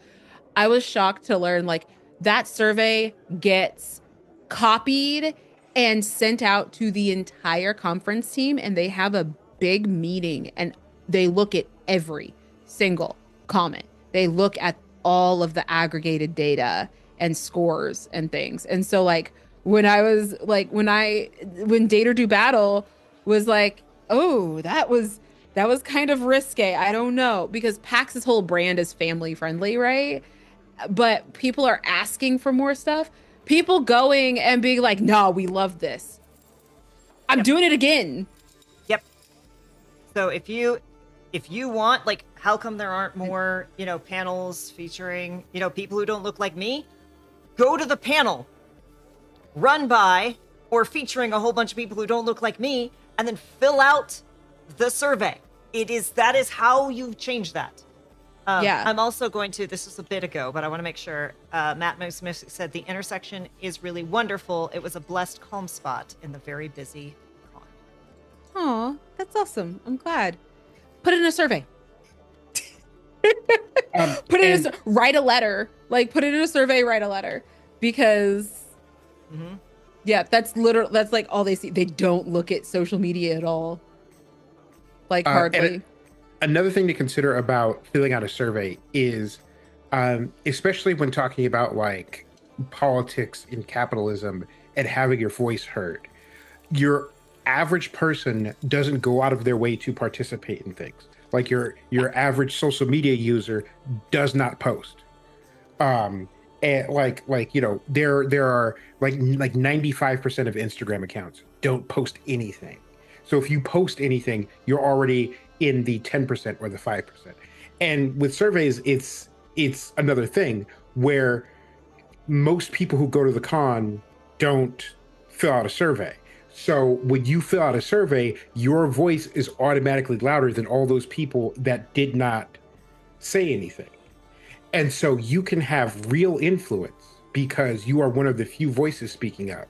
I was shocked to learn like that survey gets copied and sent out to the entire conference team, and they have a big meeting and they look at every single comment. They look at all of the aggregated data and scores and things. And so like when I was like when Date or Do Battle was like, oh, that was kind of risque. I don't know, because PAX's whole brand is family friendly, right? But people are asking for more stuff. People going and being like, no, we love this. I'm doing it again. Yep. So if you want, like, how come there aren't more, panels featuring, people who don't look like me? Go to the panel run by or featuring a whole bunch of people who don't look like me, and then fill out the survey. That is how you change that. Yeah. I'm also going to, this was a bit ago, but I want to make sure, Matt Smith said the intersection is really wonderful. It was a blessed calm spot in the very busy con. Oh, that's awesome. I'm glad. Put it in a survey. Write a letter. Like, put it in a survey, write a letter. Because yeah, that's like all they see. They don't look at social media at all. Like, hardly. Another thing to consider about filling out a survey is, especially when talking about like politics in capitalism and having your voice heard, your average person doesn't go out of their way to participate in things. Like your average social media user does not post. And there are like 95% of Instagram accounts don't post anything. So if you post anything, you're already in the 10% or the 5%. And with surveys, it's another thing where most people who go to the con don't fill out a survey. So when you fill out a survey, your voice is automatically louder than all those people that did not say anything. And so you can have real influence because you are one of the few voices speaking up.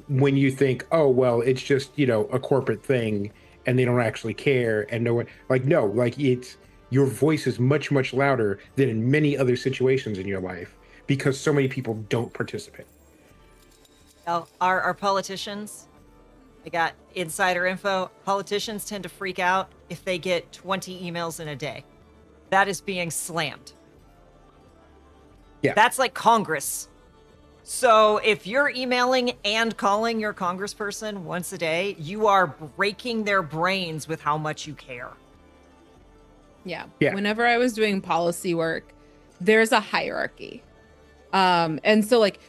When you think, oh, well, it's just, a corporate thing and they don't actually care, and no one, it's, your voice is much, much louder than in many other situations in your life because so many people don't participate. Now, our politicians, I got insider info, politicians tend to freak out if they get 20 emails in a day. That is being slammed. Yeah. That's like Congress. So if you're emailing and calling your congressperson once a day, you are breaking their brains with how much you care. Yeah. Whenever I was doing policy work, there's a hierarchy. And so like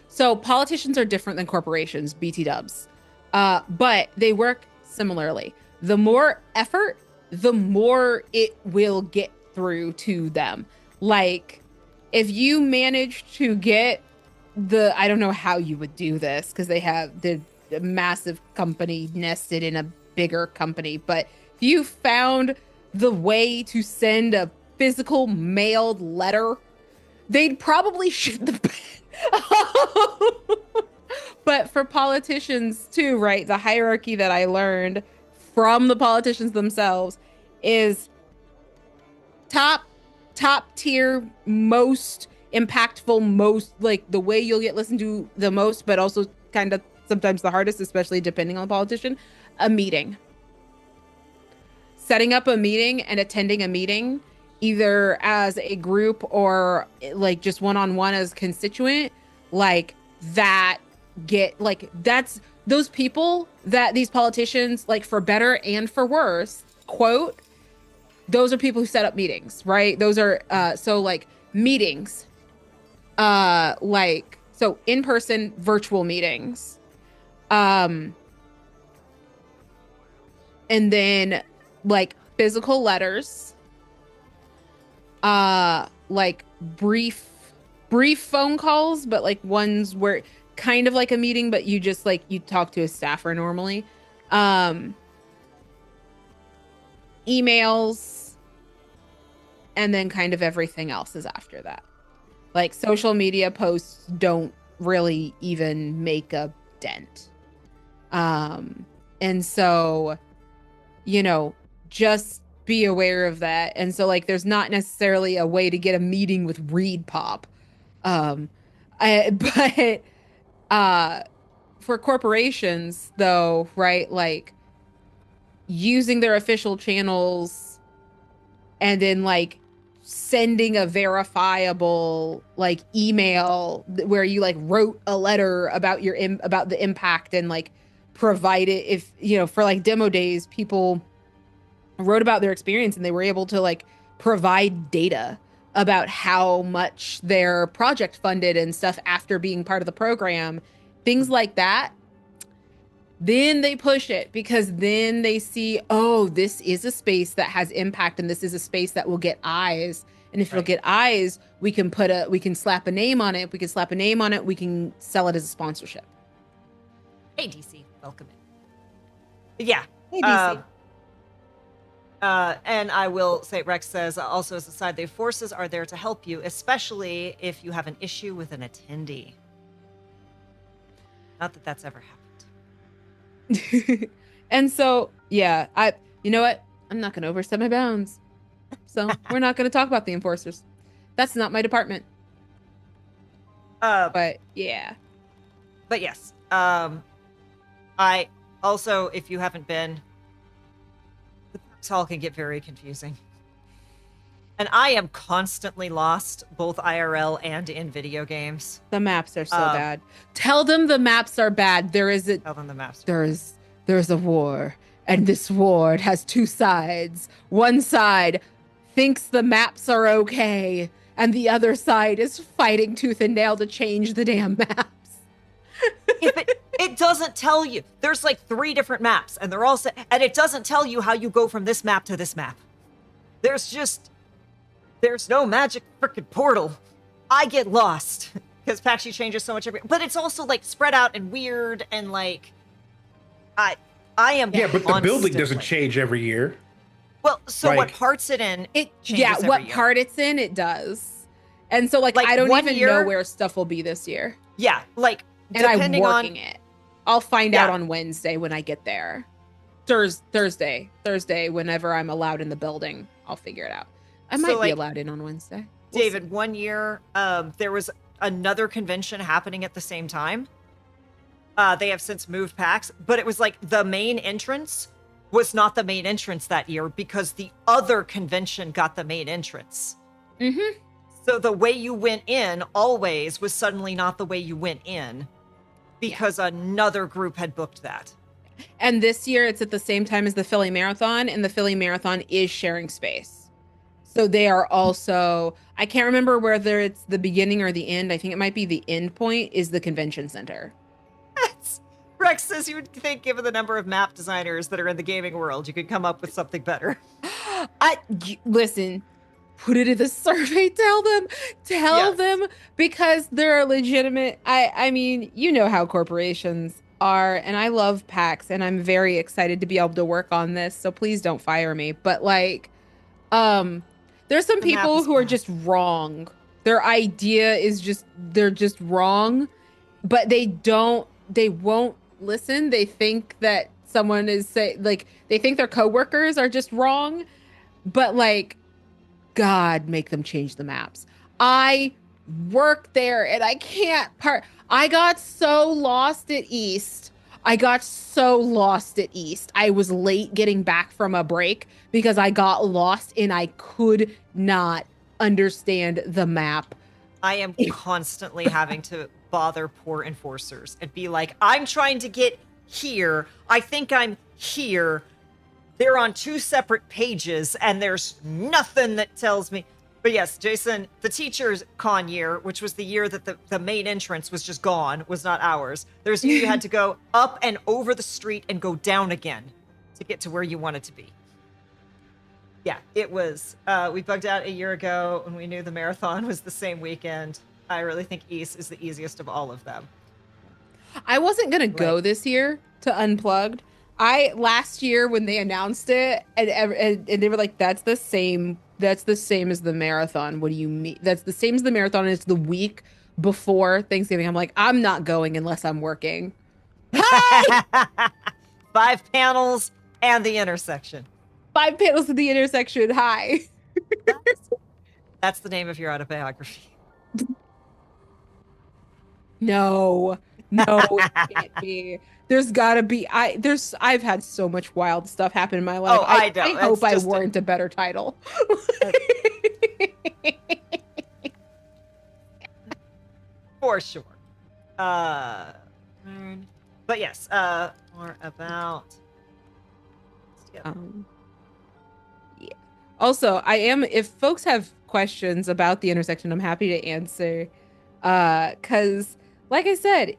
so politicians are different than corporations, BT dubs. But they work similarly. The more effort, the more it will get through to them. Like, if you manage to get I don't know how you would do this because they have the massive company nested in a bigger company, but if you found the way to send a physical mailed letter, they'd probably shit the bed. But for politicians too, right? The hierarchy that I learned from the politicians themselves is top tier, most impactful, most like the way you'll get listened to the most, but also kind of sometimes the hardest, especially depending on the politician, a meeting. Setting up a meeting and attending a meeting, either as a group or like just one-on-one as constituent, like that that's those people that these politicians, like for better and for worse, quote, those are people who set up meetings, right? Those are so like meetings, so in-person virtual meetings, and then like physical letters, like brief phone calls, but like ones where kind of like a meeting, but you just like you talk to a staffer normally, emails, and then kind of everything else is after that. Like social media posts don't really even make a dent. And so, you know, just be aware of that. And so like there's not necessarily a way to get a meeting with Reed Pop. Um but uh for corporations though, right? Like using their official channels and then like sending a verifiable like email where you like wrote a letter about about the impact and like provide it if you know for like demo days people wrote about their experience and they were able to like provide data about how much their project funded and stuff after being part of the program, things like that. Then they push it because then they see, oh, this is a space that has impact and this is a space that will get eyes. And if it'll get eyes, we can slap a name on it. If we can slap a name on it, we can sell it as a sponsorship. Hey, DC, welcome in. Yeah. Hey, DC. And I will say, Rex says, also as a side, the forces are there to help you, especially if you have an issue with an attendee. Not that that's ever happened. And so, yeah, you know what? I'm not going to overstep my bounds. So we're not going to talk about the enforcers. That's not my department. But yeah. But yes. I also, if you haven't been, the PAX Hall can get very confusing. And I am constantly lost, both IRL and in video games. The maps are so bad. Tell them the maps are bad. Tell them the maps. There's a war, and this war it has two sides. One side thinks the maps are okay, and the other side is fighting tooth and nail to change the damn maps. It doesn't tell you. There's like 3 different maps, and they're all and it doesn't tell you how you go from this map to this map. There's no magic frickin' portal. I get lost because PAX changes so much but it's also like spread out and weird and like I am but the building doesn't change every year. Well, so what part's it in? What part it's in, it does. And so like I don't even know where stuff will be this year. Yeah, like and I'm working it. I'll find out on Wednesday when I get there. Thursday, whenever I'm allowed in the building, I'll figure it out. I might be allowed in on Wednesday. David, 1 year, there was another convention happening at the same time. They have since moved PAX, but it was like the main entrance was not the main entrance that year because the other convention got the main entrance. Mm-hmm. So the way you went in always was suddenly not the way you went in because another group had booked that. And this year it's at the same time as the Philly Marathon, and the Philly Marathon is sharing space. So they are also, I can't remember whether it's the beginning or the end. I think it might be the end point is the convention center. Rex says you would think, given the number of map designers that are in the gaming world, you could come up with something better. Listen, put it in the survey. Tell them because they're legitimate. I mean, you know how corporations are, and I love PAX, and I'm very excited to be able to work on this. So please don't fire me. But like, there's some people who are just wrong. Their idea is they're just wrong, but they won't listen. They think that someone is they think their coworkers are just wrong, but like, God, make them change the maps. I work there and I can't I got so lost at East. I was late getting back from a break because I got lost and I could not understand the map. I am constantly having to bother poor enforcers and be like, I'm trying to get here. I think I'm here. They're on 2 separate pages and there's nothing that tells me. But yes, Jason, the teacher's con year, which was the year that the main entrance was just gone, was not ours. There's you had to go up and over the street and go down again to get to where you wanted to be. Yeah, it was. We bugged out a year ago when we knew the marathon was the same weekend. I really think East is the easiest of all of them. I wasn't going to go this year to Unplugged. Last year when they announced it and they were like, that's the same as the marathon. What do you mean? That's the same as the marathon. It's the week before Thanksgiving. I'm like, I'm not going unless I'm working. Hi! 5 panels and the intersection. 5 panels of the intersection. Hi. That's the name of your autobiography. No, it can't be. There's gotta be. I've had so much wild stuff happen in my life. Oh, I know. I It's hope I just warrant a better title. for sure. But yes, more about Um, yeah. Also, I am, if folks have questions about the intersection, I'm happy to answer. 'Cause like I said,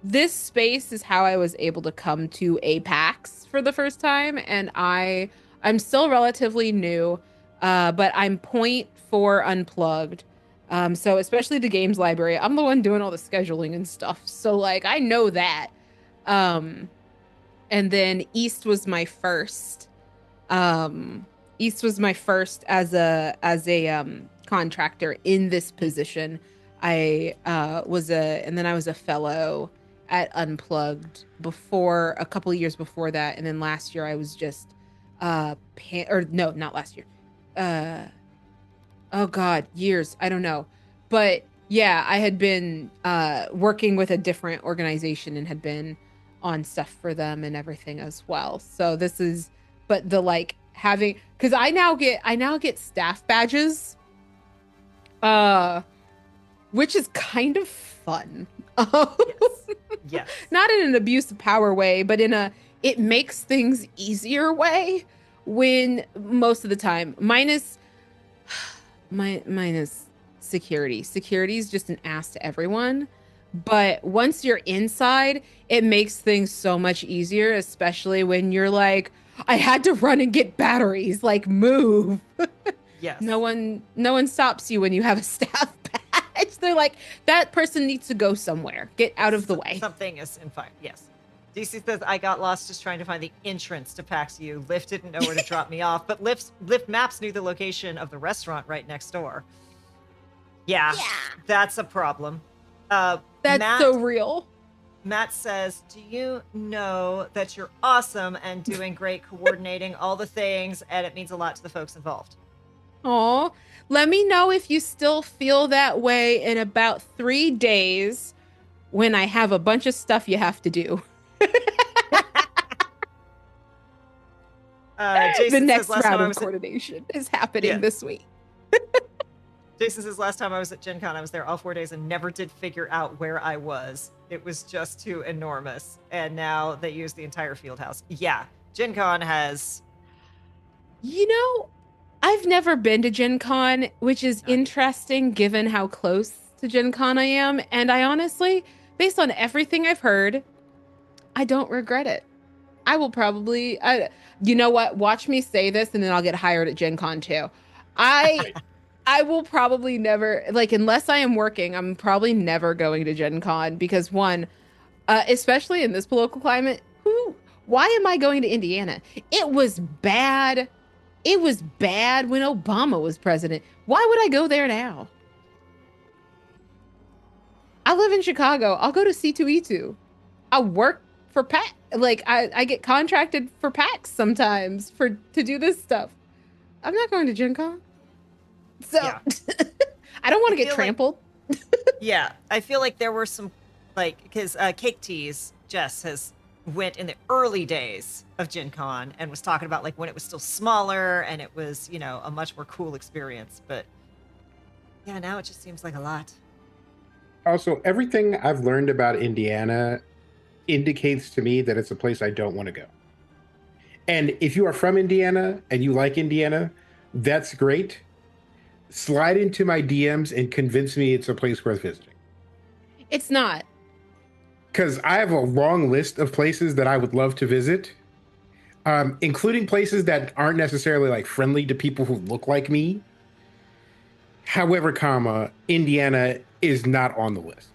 this space is how I was able to come to a PAX for the first time, and I'm still relatively new, but I'm point for Unplugged. So especially the games library, I'm the one doing all the scheduling and stuff. So like I know that. Um, and then East was my first as a contractor in this position. And then I was a fellow at Unplugged before a couple of years before that, and then last year I was just or no, not last year. Uh oh God, years, I don't know. But yeah, I had been working with a different organization and had been on stuff for them and everything as well. So this is, but the like having, because I now get staff badges, which is kind of fun. yes. Yes. Not in an abuse of power way, but in a it makes things easier way when most of the time minus security. Security is just an ass to everyone. But once you're inside, it makes things so much easier, especially when you're like, I had to run and get batteries, like move. Yes. No one stops you when you have a staff badge. They're like, that person needs to go somewhere. Get out of the way. Something is in fire. Yes. DC says, I got lost just trying to find the entrance to PAX U. Lyft didn't know where to drop me off, but Lyft Maps knew the location of the restaurant right next door. Yeah. That's a problem. That's so real. Matt says, do you know that you're awesome and doing great coordinating all the things, and it means a lot to the folks involved. Oh, let me know if you still feel that way in about 3 days when I have a bunch of stuff you have to do. Jason the next says, round of coordination is happening this week. Jason says, last time I was at Gen Con, I was there all 4 days and never did figure out where I was. It was just too enormous. And now they use the entire field house. Yeah, Gen Con has... You know, I've never been to Gen Con, which is interesting given how close to Gen Con I am. And I honestly, based on everything I've heard, I don't regret it. I will probably, you know what? Watch me say this and then I'll get hired at Gen Con too. I will probably never, like, unless I am working, I'm probably never going to Gen Con because one, especially in this political climate, why am I going to Indiana? It was bad. It was bad when Obama was president. Why would I go there now? I live in Chicago. I'll go to C2E2. I'll work for PAX. Like I get contracted for PAX sometimes to do this stuff. I'm not going to Gen Con. So yeah. I don't want to get trampled. Yeah, I feel like there were some, like, because Cake Tease, Jess, has went in the early days of Gen Con and was talking about like when it was still smaller and it was, you know, a much more cool experience. But yeah, now it just seems like a lot. Also, everything I've learned about Indiana indicates to me that it's a place I don't want to go. And if you are from Indiana and you like Indiana, that's great. Slide into my DMs and convince me it's a place worth visiting. It's not. Because I have a long list of places that I would love to visit, including places that aren't necessarily like friendly to people who look like me. However, Indiana is not on the list.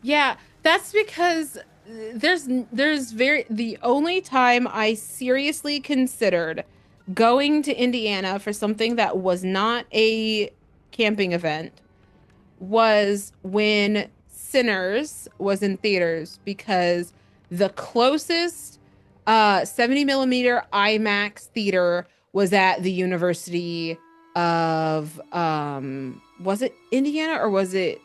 Yeah, that's because the only time I seriously considered going to Indiana for something that was not a camping event was when Sinners was in theaters because the closest 70 millimeter IMAX theater was at the University of was it Indiana or was it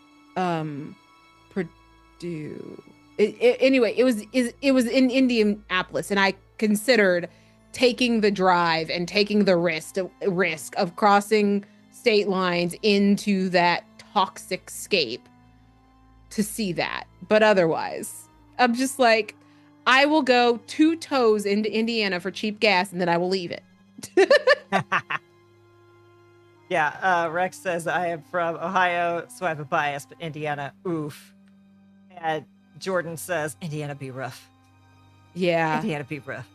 Purdue? Anyway, it was in Indianapolis, and I considered taking the drive and taking the risk of crossing state lines into that toxic scape to see that. But otherwise, I'm just like, I will go 2 toes into Indiana for cheap gas, and then I will leave it. Yeah, Rex says I am from Ohio, so I have a bias, but Indiana, oof. And Jordan says Indiana be rough. Yeah. Indiana be rough.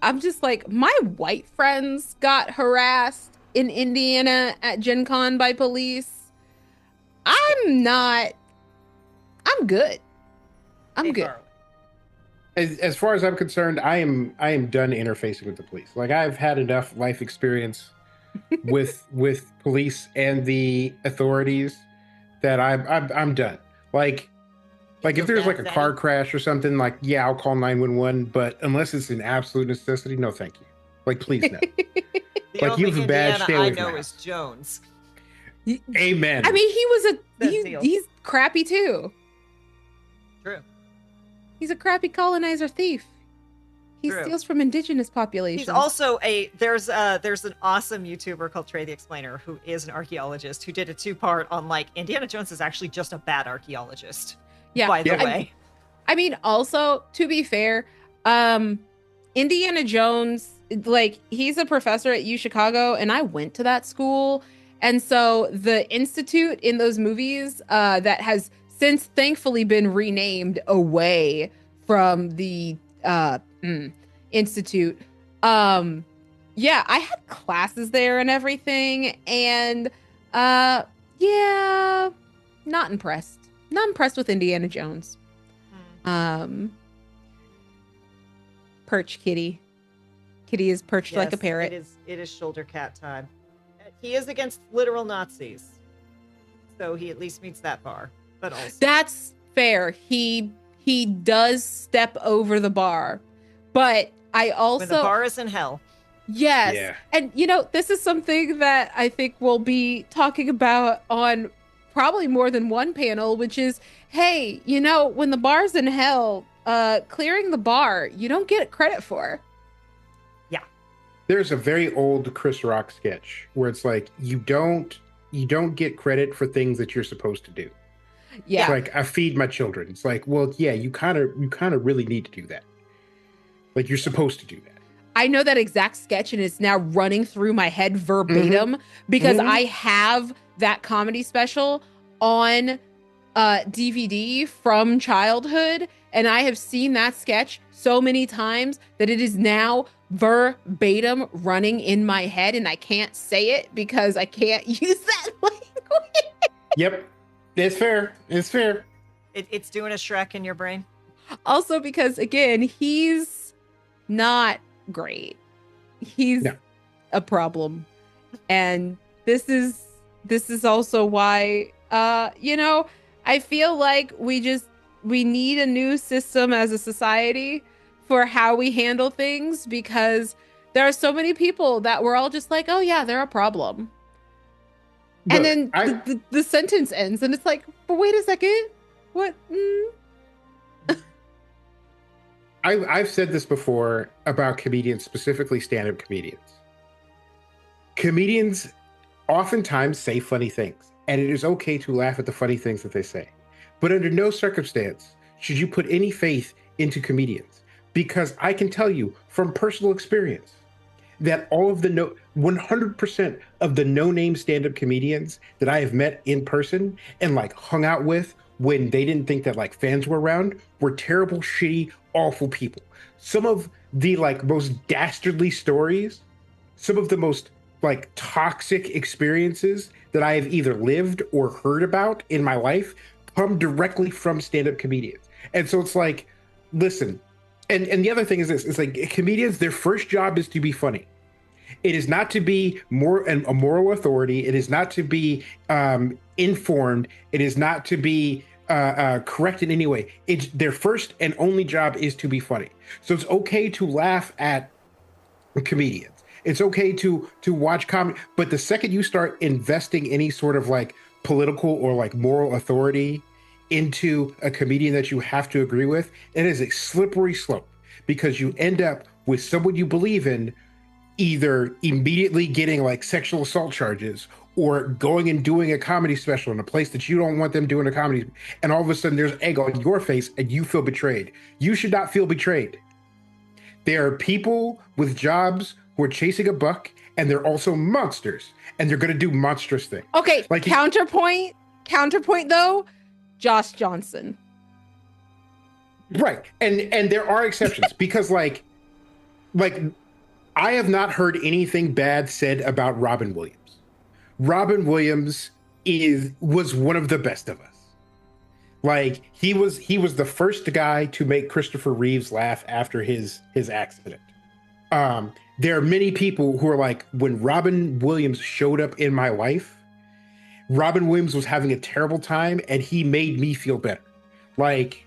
I'm just like, my white friends got harassed in Indiana at Gen Con by police. I'm good. I'm Hey, good. Carl. As far as I'm concerned, I am done interfacing with the police. Like, I've had enough life experience with police and the authorities that I'm done. Like if there's like a car crash or something, like, yeah, I'll call 911, but unless it's an absolute necessity, no thank you. Like, please no. The Like, only you have a badge, Indiana stay I away from know my is house. Jones. Amen. I mean, Says Neil. he's crappy too. True. He's a crappy colonizer thief. He True. steals from indigenous populations. He's also there's an awesome YouTuber called Trey the Explainer who is an archaeologist who did a 2-part on like Indiana Jones is actually just a bad archaeologist. Yeah. By the Yeah. way. I mean, also, to be fair, Indiana Jones, like, he's a professor at U Chicago, and I went to that school. And so the institute in those movies that has since thankfully been renamed away from the institute. Yeah, I had classes there and everything. And yeah, not impressed. Not impressed with Indiana Jones. Perch kitty. Kitty is perched like a Yes, parrot. It is shoulder cat time. He is against literal Nazis. So he at least meets that bar. But also That's fair. He does step over the bar. But I also when the bar is in hell. Yes. Yeah. And this is something that I think we'll be talking about on probably more than one panel, which is, hey, when the bar's in hell, clearing the bar, you don't get credit for. Yeah. There's a very old Chris Rock sketch where it's like, you don't get credit for things that you're supposed to do. Yeah. It's like, I feed my children. It's like, well, yeah, you kind of really need to do that. Like, you're supposed to do that. I know that exact sketch, and it's now running through my head verbatim because I have that comedy special on DVD from childhood, and I have seen that sketch so many times that it is now verbatim running in my head, and I can't say it because I can't use that language. Yep. It's fair. It's fair. It's doing a Shrek in your brain. Also because, again, he's not great. He's a problem. And this is also why I feel like we need a new system as a society for how we handle things, because there are so many people that we're all just like, oh yeah, they're a problem. Look, and then the sentence ends and it's like, but wait a second, what? I've said this before about comedians, specifically stand-up comedians. Comedians oftentimes say funny things, and it is okay to laugh at the funny things that they say. But under no circumstance should you put any faith into comedians, because I can tell you from personal experience that all of the 100% of the no-name stand-up comedians that I have met in person and like hung out with when they didn't think that like fans were around were terrible, shitty, awful people. Some of the like most dastardly stories, some of the most like toxic experiences that I have either lived or heard about in my life come directly from stand-up comedians. And so it's like, listen, and the other thing is this, it's like comedians, their first job is to be funny. It is not to be a moral authority. It is not to be informed. It is not to be correct in any way. It's their first and only job is to be funny. So it's okay to laugh at comedians. It's okay to watch comedy, but the second you start investing any sort of like political or like moral authority into a comedian that you have to agree with, it is a slippery slope because you end up with someone you believe in either immediately getting like sexual assault charges or going and doing a comedy special in a place that you don't want them doing a comedy, and all of a sudden there's egg on your face and you feel betrayed. You should not feel betrayed. There are people with jobs who are chasing a buck, and they're also monsters, and they're going to do monstrous things. Okay, Like counterpoint though, Josh Johnson. Right, and there are exceptions because like I have not heard anything bad said about Robin Williams. Robin Williams was one of the best of us. Like he was the first guy to make Christopher Reeves laugh after his accident. There are many people who are like, when Robin Williams showed up in my life, Robin Williams was having a terrible time and he made me feel better. Like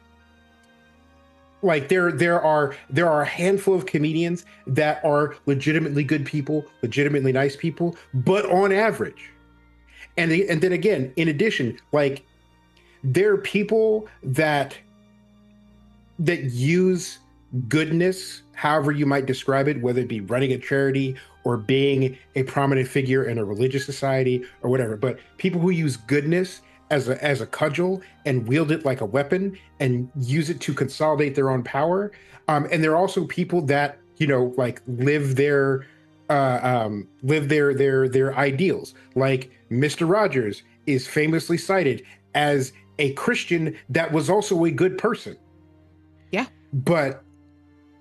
there are a handful of comedians that are legitimately good people, legitimately nice people, but on average. And then again, in addition, like there are people that use goodness, however you might describe it, whether it be running a charity or being a prominent figure in a religious society or whatever. But people who use goodness as a cudgel and wield it like a weapon and use it to consolidate their own power. And there are also people that, you know, like live their ideals. Like Mr. Rogers is famously cited as a Christian that was also a good person. Yeah. But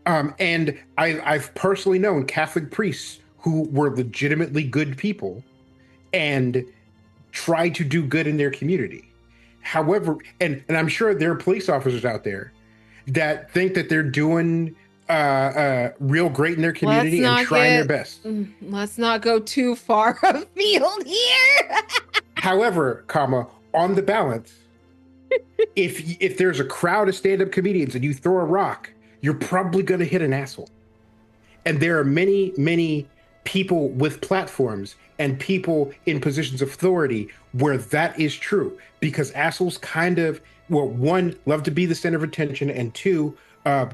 and I've personally known Catholic priests who were legitimately good people and try to do good in their community. However, and I'm sure there are police officers out there that think that they're doing real great in their community and trying their best. Let's not go too far afield here. However, on the balance, if there's a crowd of stand-up comedians and you throw a rock, you're probably going to hit an asshole. And there are many people with platforms and people in positions of authority where that is true, because assholes kind of, well, one, love to be the center of attention, and two,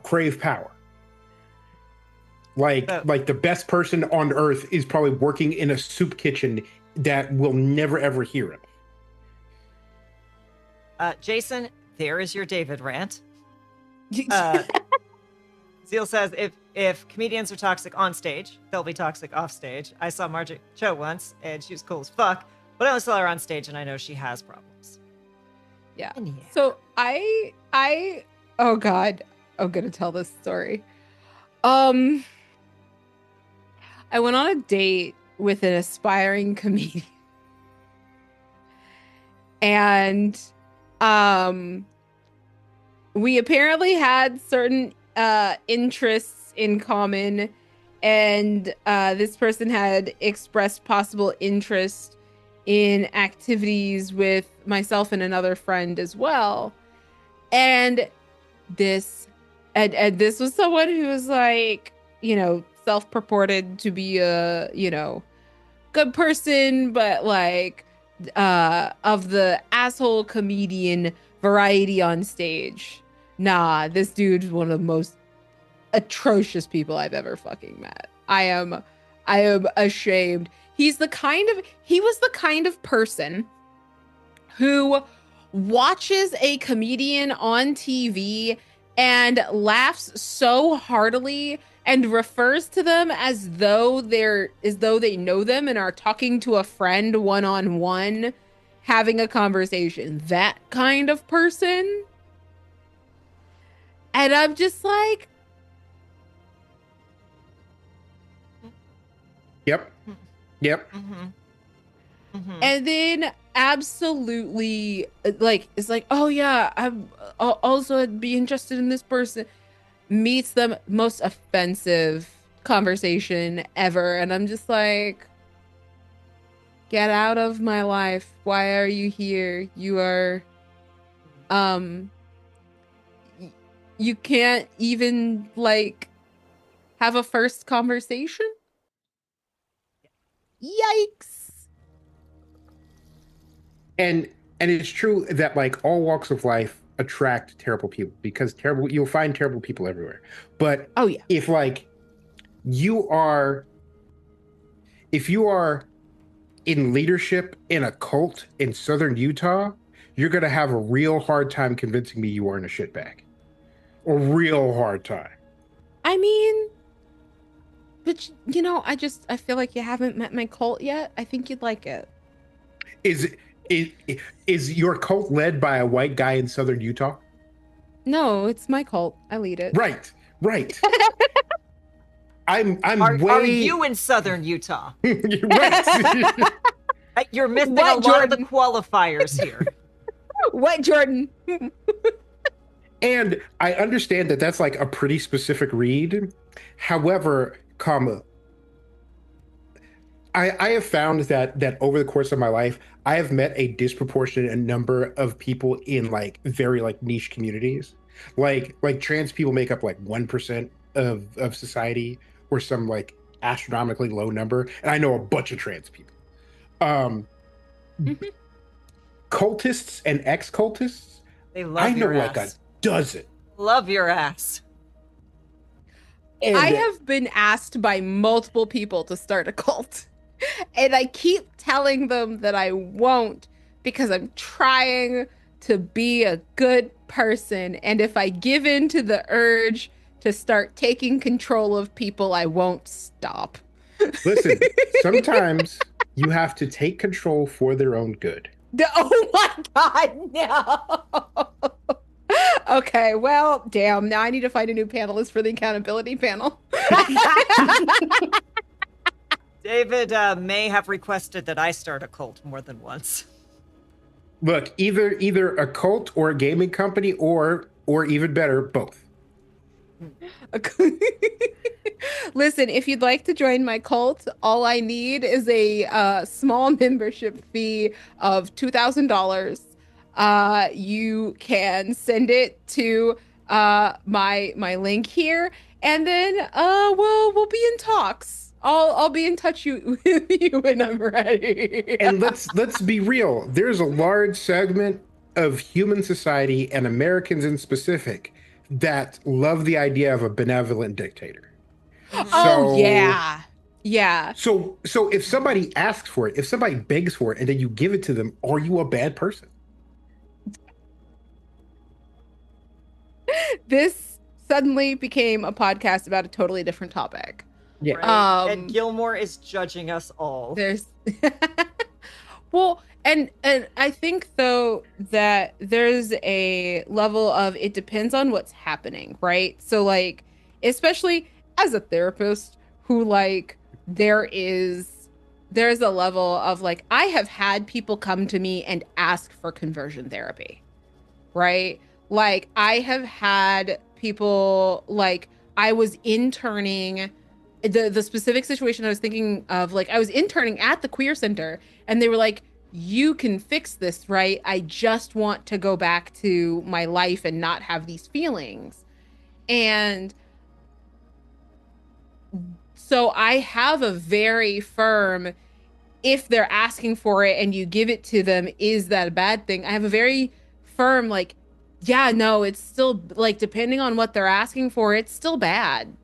crave power. Like the best person on earth is probably working in a soup kitchen that will never ever hear it. Jason, there is your David rant. Zeal says, if comedians are toxic on stage, they'll be toxic off stage. I saw Margaret Cho once, and she was cool as fuck, but I only saw her on stage, and I know she has problems. Yeah. So I oh God, I'm gonna tell this story. I went on a date with an aspiring comedian, and we apparently had certain interests in common, and this person had expressed possible interest in activities with myself and another friend as well. And this was someone who was like, you know, self-purported to be a, you know, good person, but like of the asshole comedian variety on stage. Nah, this dude's one of the most atrocious people I've ever fucking met. I am ashamed. He was the kind of person who watches a comedian on TV and laughs so heartily and refers to them as though they know them and are talking to a friend one-on-one, having a conversation. That kind of person. And I'm just like, Yep. Mm-hmm. Mm-hmm. And then absolutely like, it's like, oh yeah, I'm also I'd be interested in this person. Meets the most offensive conversation ever. And I'm just like, get out of my life. Why are you here? You are Um, you can't even like have a first conversation? Yikes. And it's true that like all walks of life attract terrible people because you'll find terrible people everywhere. But Oh yeah. if like you are if you are in leadership in a cult in southern Utah, you're gonna have a real hard time convincing me you aren't a shitbag. A real hard time. I mean, but I feel like you haven't met my cult yet. I think you'd like it. Is is your cult led by a white guy in southern Utah? No, it's my cult. I lead it. Right, right. I'm Are way you in southern Utah? right. You're missing What, a lot of the Jordan? qualifiers here. What, Jordan? And I understand that that's like a pretty specific read. However, comma, I have found that over the course of my life, I have met a disproportionate number of people in like very like niche communities. Like trans people make up like 1% of society or some like astronomically low number. And I know a bunch of trans people. Um Mhm. Cultists and ex-cultists, They I love know your like a ass. dozen. Love your ass. I And have been asked by multiple people to start a cult. And I keep telling them that I won't because I'm trying to be a good person. And if I give in to the urge to start taking control of people, I won't stop. listen, sometimes you have to take control for their own good. Oh my God, no. Okay, well, damn. Now I need to find a new panelist for the accountability panel. David may have requested that I start a cult more than once. Look, either a cult or a gaming company or even better, both. Listen, if you'd like to join my cult, all I need is a small membership fee of $2,000. You can send it to my link here, and then we'll be in talks. I'll be in touch with you when I'm ready. And let's be real. There's a large segment of human society and Americans in specific that love the idea of a benevolent dictator. Oh So yeah. Yeah. so if somebody asks for it, if somebody begs for it and then you give it to them, are you a bad person? This suddenly became a podcast about a totally different topic. Yeah. Right? And Gilmore is judging us all. There's well, and I think though that there's a level of it depends on what's happening, right? So like, especially as a therapist who like there's a level of like I have had people come to me and ask for conversion therapy, right? Like I have had people like I was interning the specific situation I was thinking of, like I was interning at the queer center and they were like, you can fix this, right? I just want to go back to my life and not have these feelings. And so I have a very firm, if they're asking for it and you give it to them, is that a bad thing? I have a very firm, like, yeah, no, it's still like, depending on what they're asking for, it's still bad.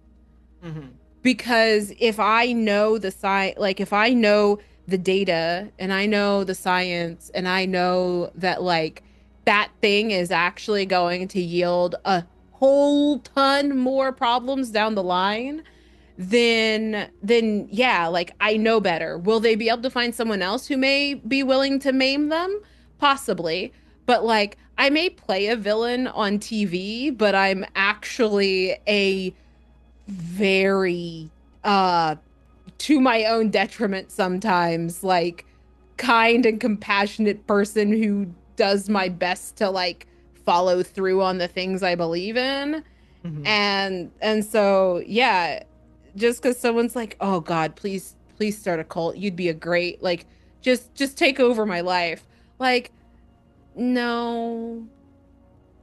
Mm-hmm. Because if I know the science, like if I know the data and I know the science and I know that like that thing is actually going to yield a whole ton more problems down the line, then yeah, like I know better. Will they be able to find someone else who may be willing to maim them? Possibly. But like I may play a villain on TV, but I'm actually a very to my own detriment sometimes, like kind and compassionate person who does my best to like follow through on the things I believe in. Mm-hmm. And so yeah, just because someone's like, oh God, please start a cult, you'd be a great like just take over my life. Like, no,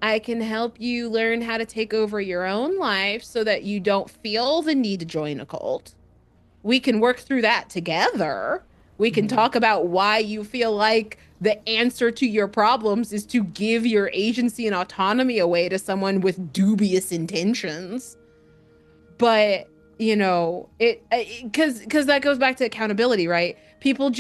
I can help you learn how to take over your own life so that you don't feel the need to join a cult. We can work through that together. We can Mhm. talk about why you feel like the answer to your problems is to give your agency and autonomy away to someone with dubious intentions. But, you know, it because that goes back to accountability, right? People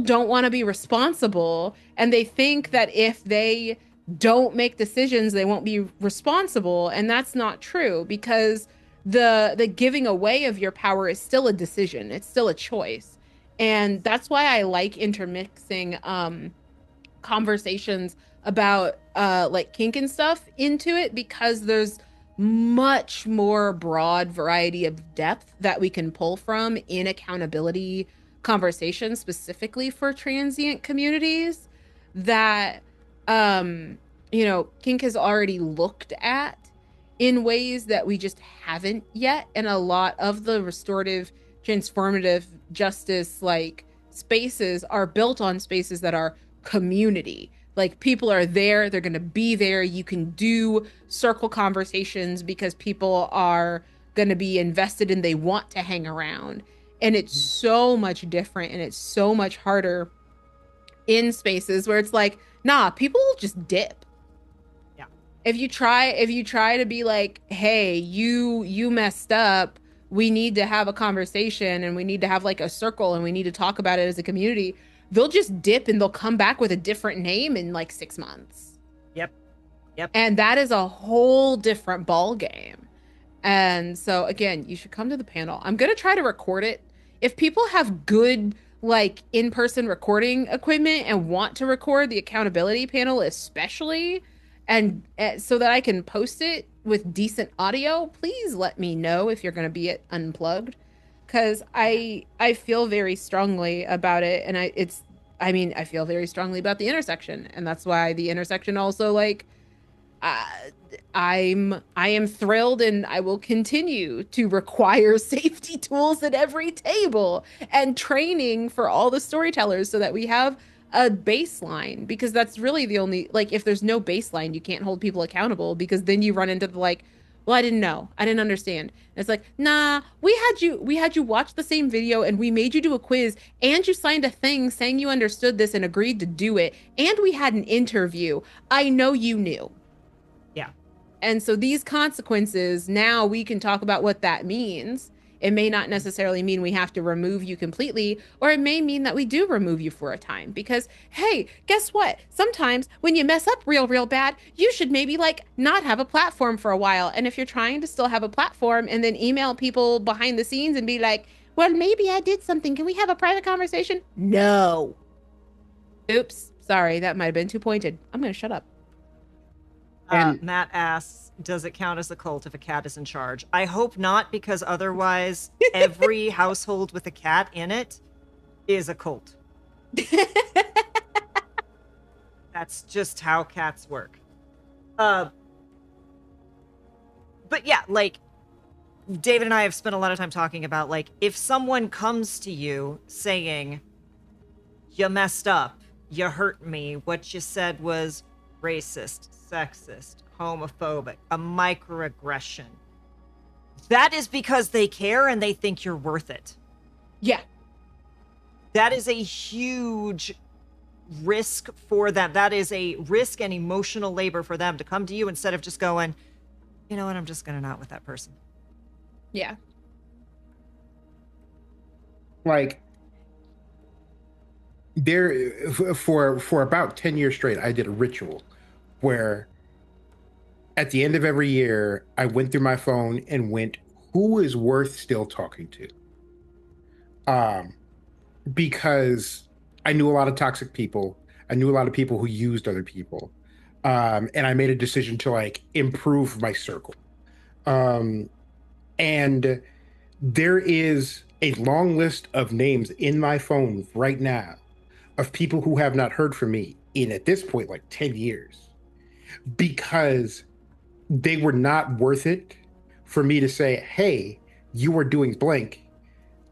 don't want to be responsible, and they think that if they don't make decisions, they won't be responsible, and that's not true because the giving away of your power is still a decision. It's still a choice. And that's why I like intermixing conversations about like kink and stuff into it, because there's much more broad variety of depth that we can pull from in accountability conversations specifically for transient communities that you know, kink has already looked at in ways that we just haven't yet. And a lot of the restorative transformative justice like spaces are built on spaces that are community. Like people are there, they're going to be there. You can do circle conversations because people are going to be invested and they want to hang around. And it's so much different and it's so much harder in spaces where it's like, nah, people will just dip. Yeah. If you try to be like, hey, you messed up, we need to have a conversation and we need to have like a circle and we need to talk about it as a community, they'll just dip and they'll come back with a different name in like 6 months. Yep. Yep. And that is a whole different ball game. And so again, you should come to the panel. I'm gonna try to record it. If people have good like in-person recording equipment and want to record the accountability panel, especially, and so that I can post it with decent audio, please let me know if you're gonna be at Unplugged, because I feel very strongly about it, and I mean I feel very strongly about the intersection, and that's why the intersection also like uh, I am thrilled and I will continue to require safety tools at every table and training for all the storytellers so that we have a baseline, because that's really the only, like, if there's no baseline you can't hold people accountable, because then you run into the like, well, I didn't know, I didn't understand. And it's like, nah, we had you watch the same video and we made you do a quiz and you signed a thing saying you understood this and agreed to do it, and we had an interview. I know you knew. Yeah. And so these consequences, now we can talk about what that means. It may not necessarily mean we have to remove you completely, or it may mean that we do remove you for a time. Because, hey, guess what? Sometimes when you mess up real, real bad, you should maybe like not have a platform for a while. And if you're trying to still have a platform and then email people behind the scenes and be like, well, maybe I did something, can we have a private conversation? No. Oops. Sorry, that might have been too pointed. I'm going to shut up. And- Matt asks, does it count as a cult if a cat is in charge? I hope not, because otherwise every household with a cat in it is a cult. That's just how cats work. But yeah, like David and I have spent a lot of time talking about, like, if someone comes to you saying, you messed up, you hurt me, what you said was racist, sexist, homophobic, a microaggression, that is because they care and they think you're worth it. Yeah. That is a huge risk for them. That is a risk and emotional labor for them to come to you instead of just going, you know what, I'm just going to not with that person. Yeah. Like there for about 10 years straight, I did a ritual where at the end of every year I went through my phone and went, who is worth still talking to? Because I knew a lot of toxic people. I knew a lot of people who used other people. And I made a decision to like improve my circle. And there is a long list of names in my phone right now of people who have not heard from me in, at this point, like 10 years, because they were not worth it for me to say, hey, you are doing blank.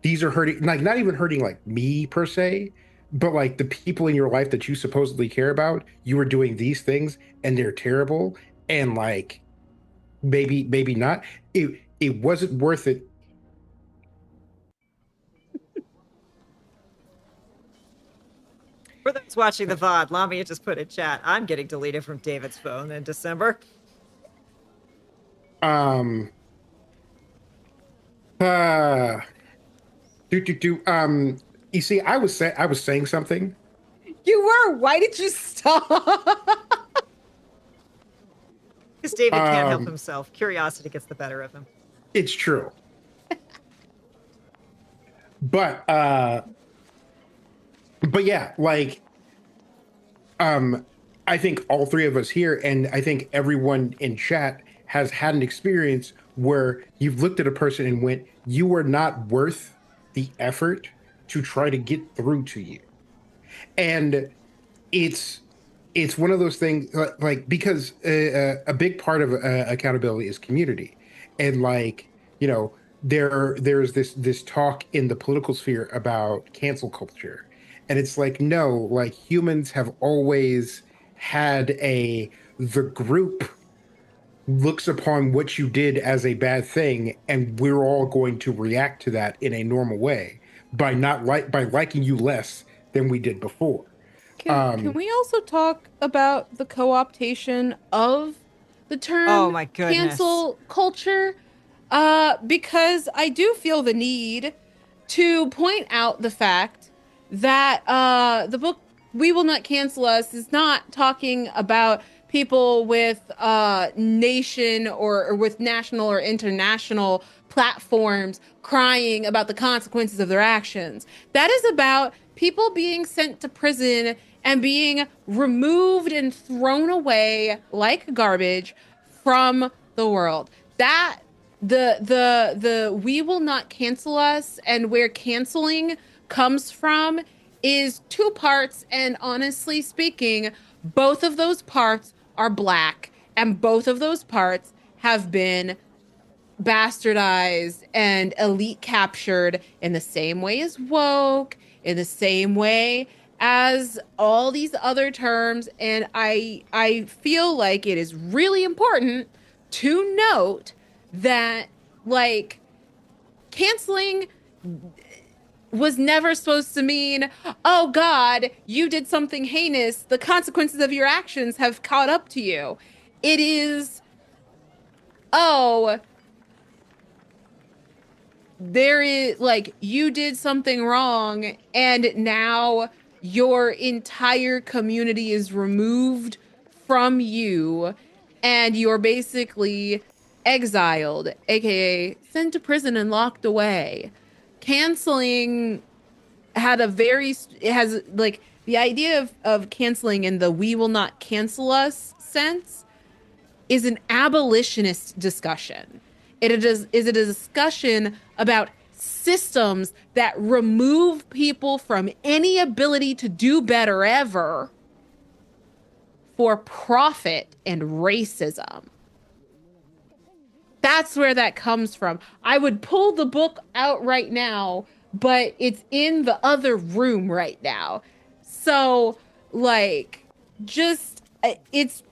These are hurting, like not even hurting like me per se, but like the people in your life that you supposedly care about, you are doing these things and they're terrible. and like maybe not. It wasn't worth it. For those watching the VOD, Lamia just put in chat, I'm getting deleted from David's phone in December. Um uh you see, I was saying something. You were. Why did you stop? Because David can't help Um himself. Curiosity gets the better of him. it's true. But but yeah, like um I think all three of us here, and I think everyone in chat has had an experience where you've looked at a person and went, you are not worth the effort to try to get through to you. And it's it's one of those things, like because a big part of accountability is community, and like, you know, there's this talk in the political sphere about cancel culture, and it's like, no, like humans have always had a the group looks upon what you did as a bad thing, and we're all going to react to that in a normal way by not like by liking you less than we did before. Can we also talk about the co-optation of the Oh term my goodness. cancel culture? Because I do feel the need to point out the fact that the book We Will Not Cancel Us is not talking about people with nation or with national or international platforms crying about the consequences of their actions. That is about people being sent to prison and being removed and thrown away like garbage from the world. That the We Will Not Cancel Us and where canceling comes from is two parts, and honestly speaking, both of those parts are black, and both of those parts have been bastardized and elite captured in the same way as woke, in the same way as all these other terms. And I feel like it is really important to note that, like, canceling was never supposed to mean, oh God, you did something heinous, the consequences of your actions have caught up to you. It is, oh, there is, like, you did something wrong and now your entire community is removed from you and you're basically exiled, aka sent to prison and locked away. Canceling had a very, it has like the idea of canceling in the we will not cancel us sense is an abolitionist discussion. It is a discussion about systems that remove people from any ability to do better ever for profit and racism. That's where that comes from. I would pull the book out right now, but it's in the other room right now. So, like, just it's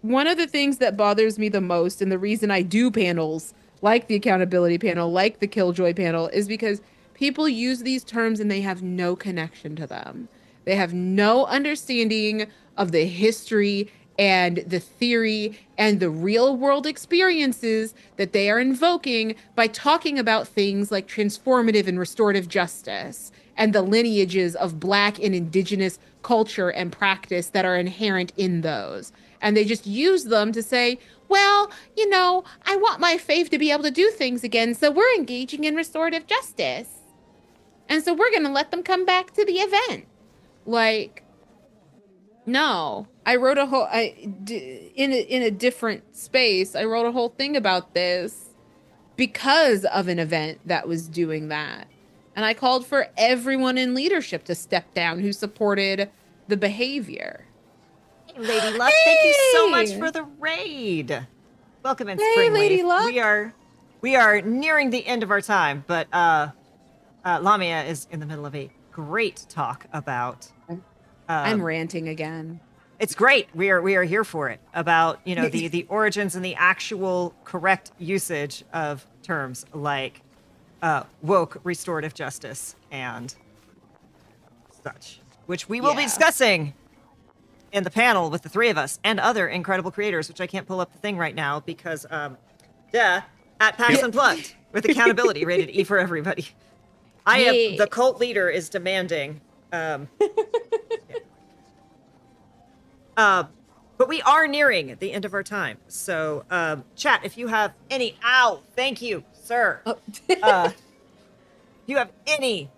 one of the things that bothers me the most, and the reason I do panels like the accountability panel, like the Killjoy panel, is because people use these terms and they have no connection to them. They have no understanding of the history and the theory and the real world experiences that they are invoking by talking about things like transformative and restorative justice and the lineages of Black and Indigenous culture and practice that are inherent in those. And they just use them to say, well, you know, I want my faith to be able to do things again, so we're engaging in restorative justice. And so we're going to let them come back to the event. Like, no, I wrote a whole in a different space. I wrote a whole thing about this because of an event that was doing that. And I called for everyone in leadership to step down who supported the behavior. Hey, Lady Luck, thank you so much Hey! for the raid. Welcome in, Hey, Lady Springleaf. Luck. We are nearing the end of our time, but Lamia is in the middle of a great talk about I'm ranting again. It's great. We are here for it. About the origins and the actual correct usage of terms like woke, restorative justice, and such, which we will be discussing in the panel with the three of us and other incredible creators, which I can't pull up the thing right now because at PAX Unplugged with accountability rated E for everybody. The cult leader is demanding. But we are nearing the end of our time. So, chat, if you have any, thank you, sir. If you have any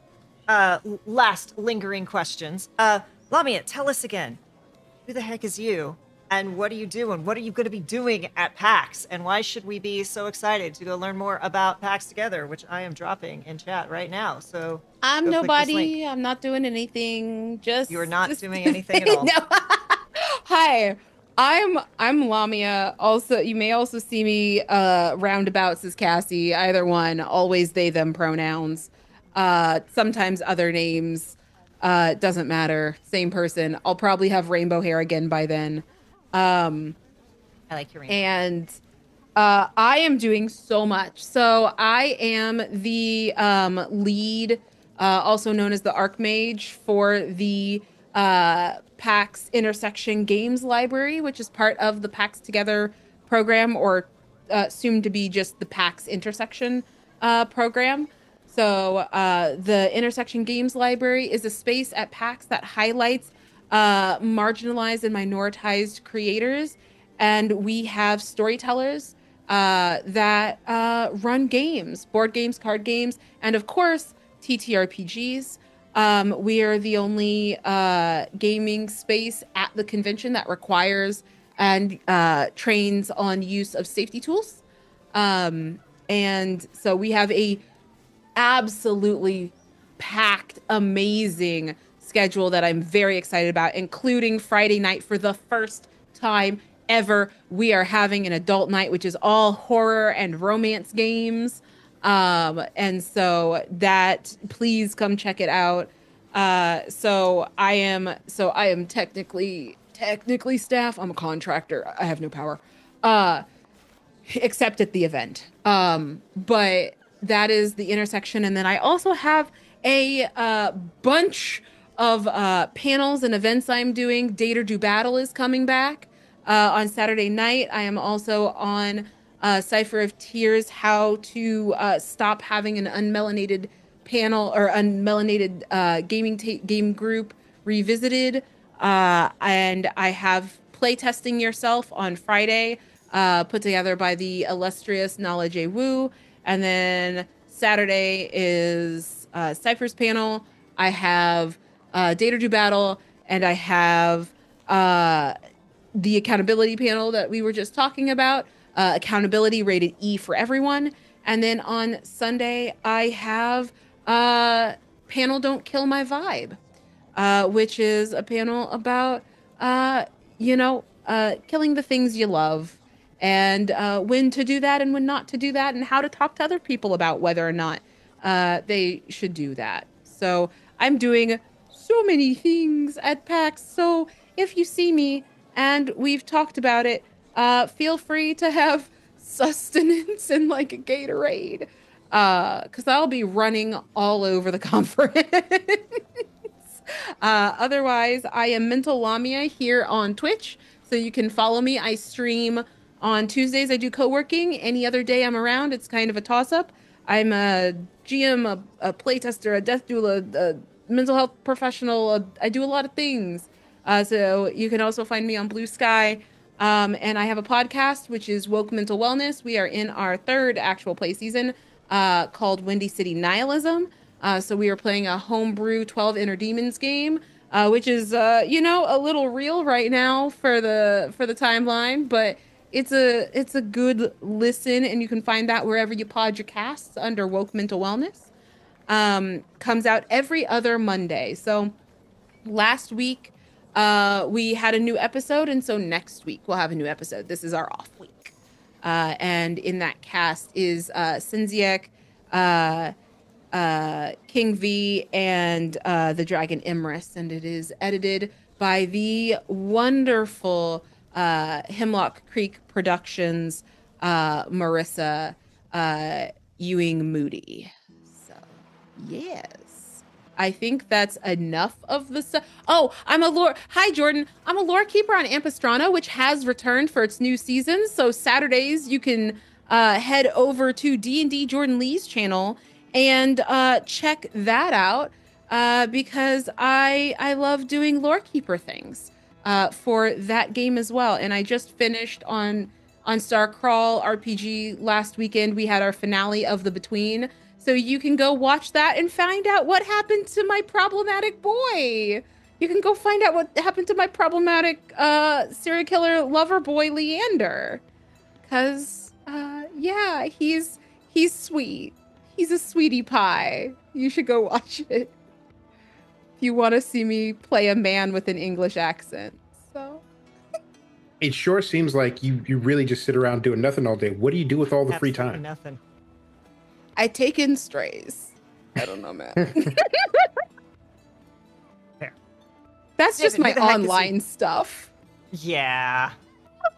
last lingering questions, Lamia, tell us again, who the heck is you? And what are you doing? What are you going to be doing at PAX? And why should we be so excited to go learn more about PAX Together, which I am dropping in chat right now. So I'm nobody. I'm not doing anything. You're not doing anything at all. No. Hi. I'm Lamia. Also, you may also see me roundabouts as Cassie. Either one. Always they them pronouns. Sometimes other names. Doesn't matter. Same person. I'll probably have rainbow hair again by then. I like your rainbow. And I am doing so much. So I am the lead, also known as the Archmage for the PAX Intersection Games Library, which is part of the PAX Together program, or soon to be just the PAX Intersection program. So the Intersection Games Library is a space at PAX that highlights marginalized and minoritized creators. And we have storytellers that run games, board games, card games, and of course, TTRPGs. We are the only gaming space at the convention that requires and trains on use of safety tools. And so we have a absolutely packed, amazing schedule that I'm very excited about, including Friday night for the first time ever. We are having an adult night, which is all horror and romance games. And so that, please come check it out. So I am technically staff. I'm a contractor. I have no power. Except at the event. But that is the intersection. And then I also have a bunch of panels and events I'm doing. Date or Do Battle is coming back on Saturday night. I am also on Cipher of Tears, how to stop having an unmelanated panel or unmelanated game group revisited. And I have playtesting yourself on Friday, put together by the illustrious Nala J. Wu. And then Saturday is Cypher's panel. I have Date or Do Battle, and I have the accountability panel that we were just talking about, accountability rated E for everyone. And then on Sunday, I have panel Don't Kill My Vibe, which is a panel about, killing the things you love, and when to do that and when not to do that, and how to talk to other people about whether or not they should do that. So I'm doing so many things at PAX. So if you see me and we've talked about it, feel free to have sustenance and like a Gatorade, because I'll be running all over the conference. Otherwise, I am Mental Lamia here on Twitch, so you can follow me. I stream on Tuesdays. I do co-working. Any other day I'm around, it's kind of a toss-up. I'm a GM, a playtester, a death doula, a mental health professional. I do a lot of things. So you can also find me on Blue Sky. And I have a podcast, which is Woke Mental Wellness. We are in our third actual play season called Windy City Nihilism. So we are playing a homebrew 12 Inner Demons game, which is, a little real right now for the timeline, but it's a good listen, and you can find that wherever you pod your casts under Woke Mental Wellness. Comes out every other Monday. So last week, we had a new episode, and so next week we'll have a new episode. This is our off week. And in that cast is Sinziek, King V and the Dragon Imris, and it is edited by the wonderful Hemlock Creek Productions, Marissa Ewing Moody. So, yes. I think that's enough of the stuff. Oh, I'm a lore. Hi, Jordan. I'm a lore keeper on Ampistrana, which has returned for its new season. So Saturdays you can head over to D&D Jordan Lee's channel and check that out because I love doing lore keeper things for that game as well. And I just finished on Starcrawl RPG last weekend. We had our finale of The Between. So you can go watch that and find out what happened to my problematic boy. You can go find out what happened to my problematic serial killer lover boy Leander. Cause yeah, he's sweet. He's a sweetie pie. You should go watch it. If you want to see me play a man with an English accent. So It sure seems like you really just sit around doing nothing all day. What do you do with all the free Absolutely time? nothing. I take in strays. I don't know, man. Fair. That's just David, my who the heck is online stuff. Yeah.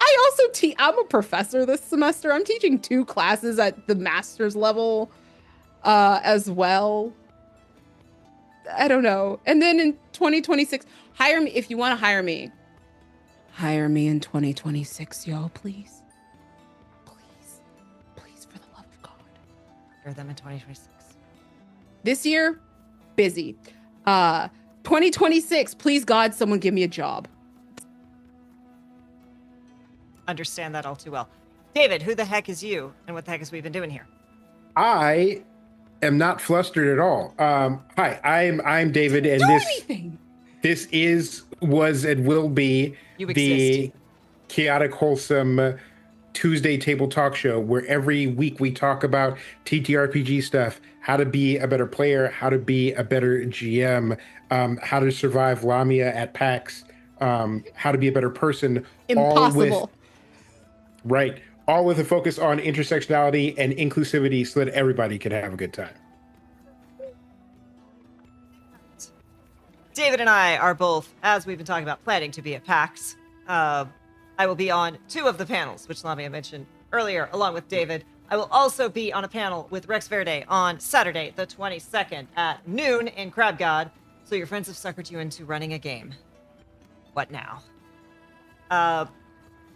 I also teach. I'm a professor this semester. I'm teaching 2 classes at the master's level as well. I don't know. And then in 2026, hire me if you want to hire me. Hire me in 2026, y'all, please. Please. Please, for the love of God. Hire them in 2026. This year, busy. 2026, please God, someone give me a job. Understand that all too well. David, who the heck is you, and what the heck has we been doing here? I am not flustered at all. Hi, I'm David, and this was and will be You the exist. chaotic, wholesome Tuesday table talk show where every week we talk about TTRPG stuff, how to be a better player, how to be a better GM, how to survive Lamia at PAX, how to be a better person. Impossible. All with a focus on intersectionality and inclusivity so that everybody can have a good time. David and I are both, as we've been talking about, planning to be at PAX. I will be on 2 of the panels, which Lamia mentioned earlier, along with David. I will also be on a panel with Rex Verde on Saturday, the 22nd at noon in Crab God. So your friends have suckered you into running a game. What now?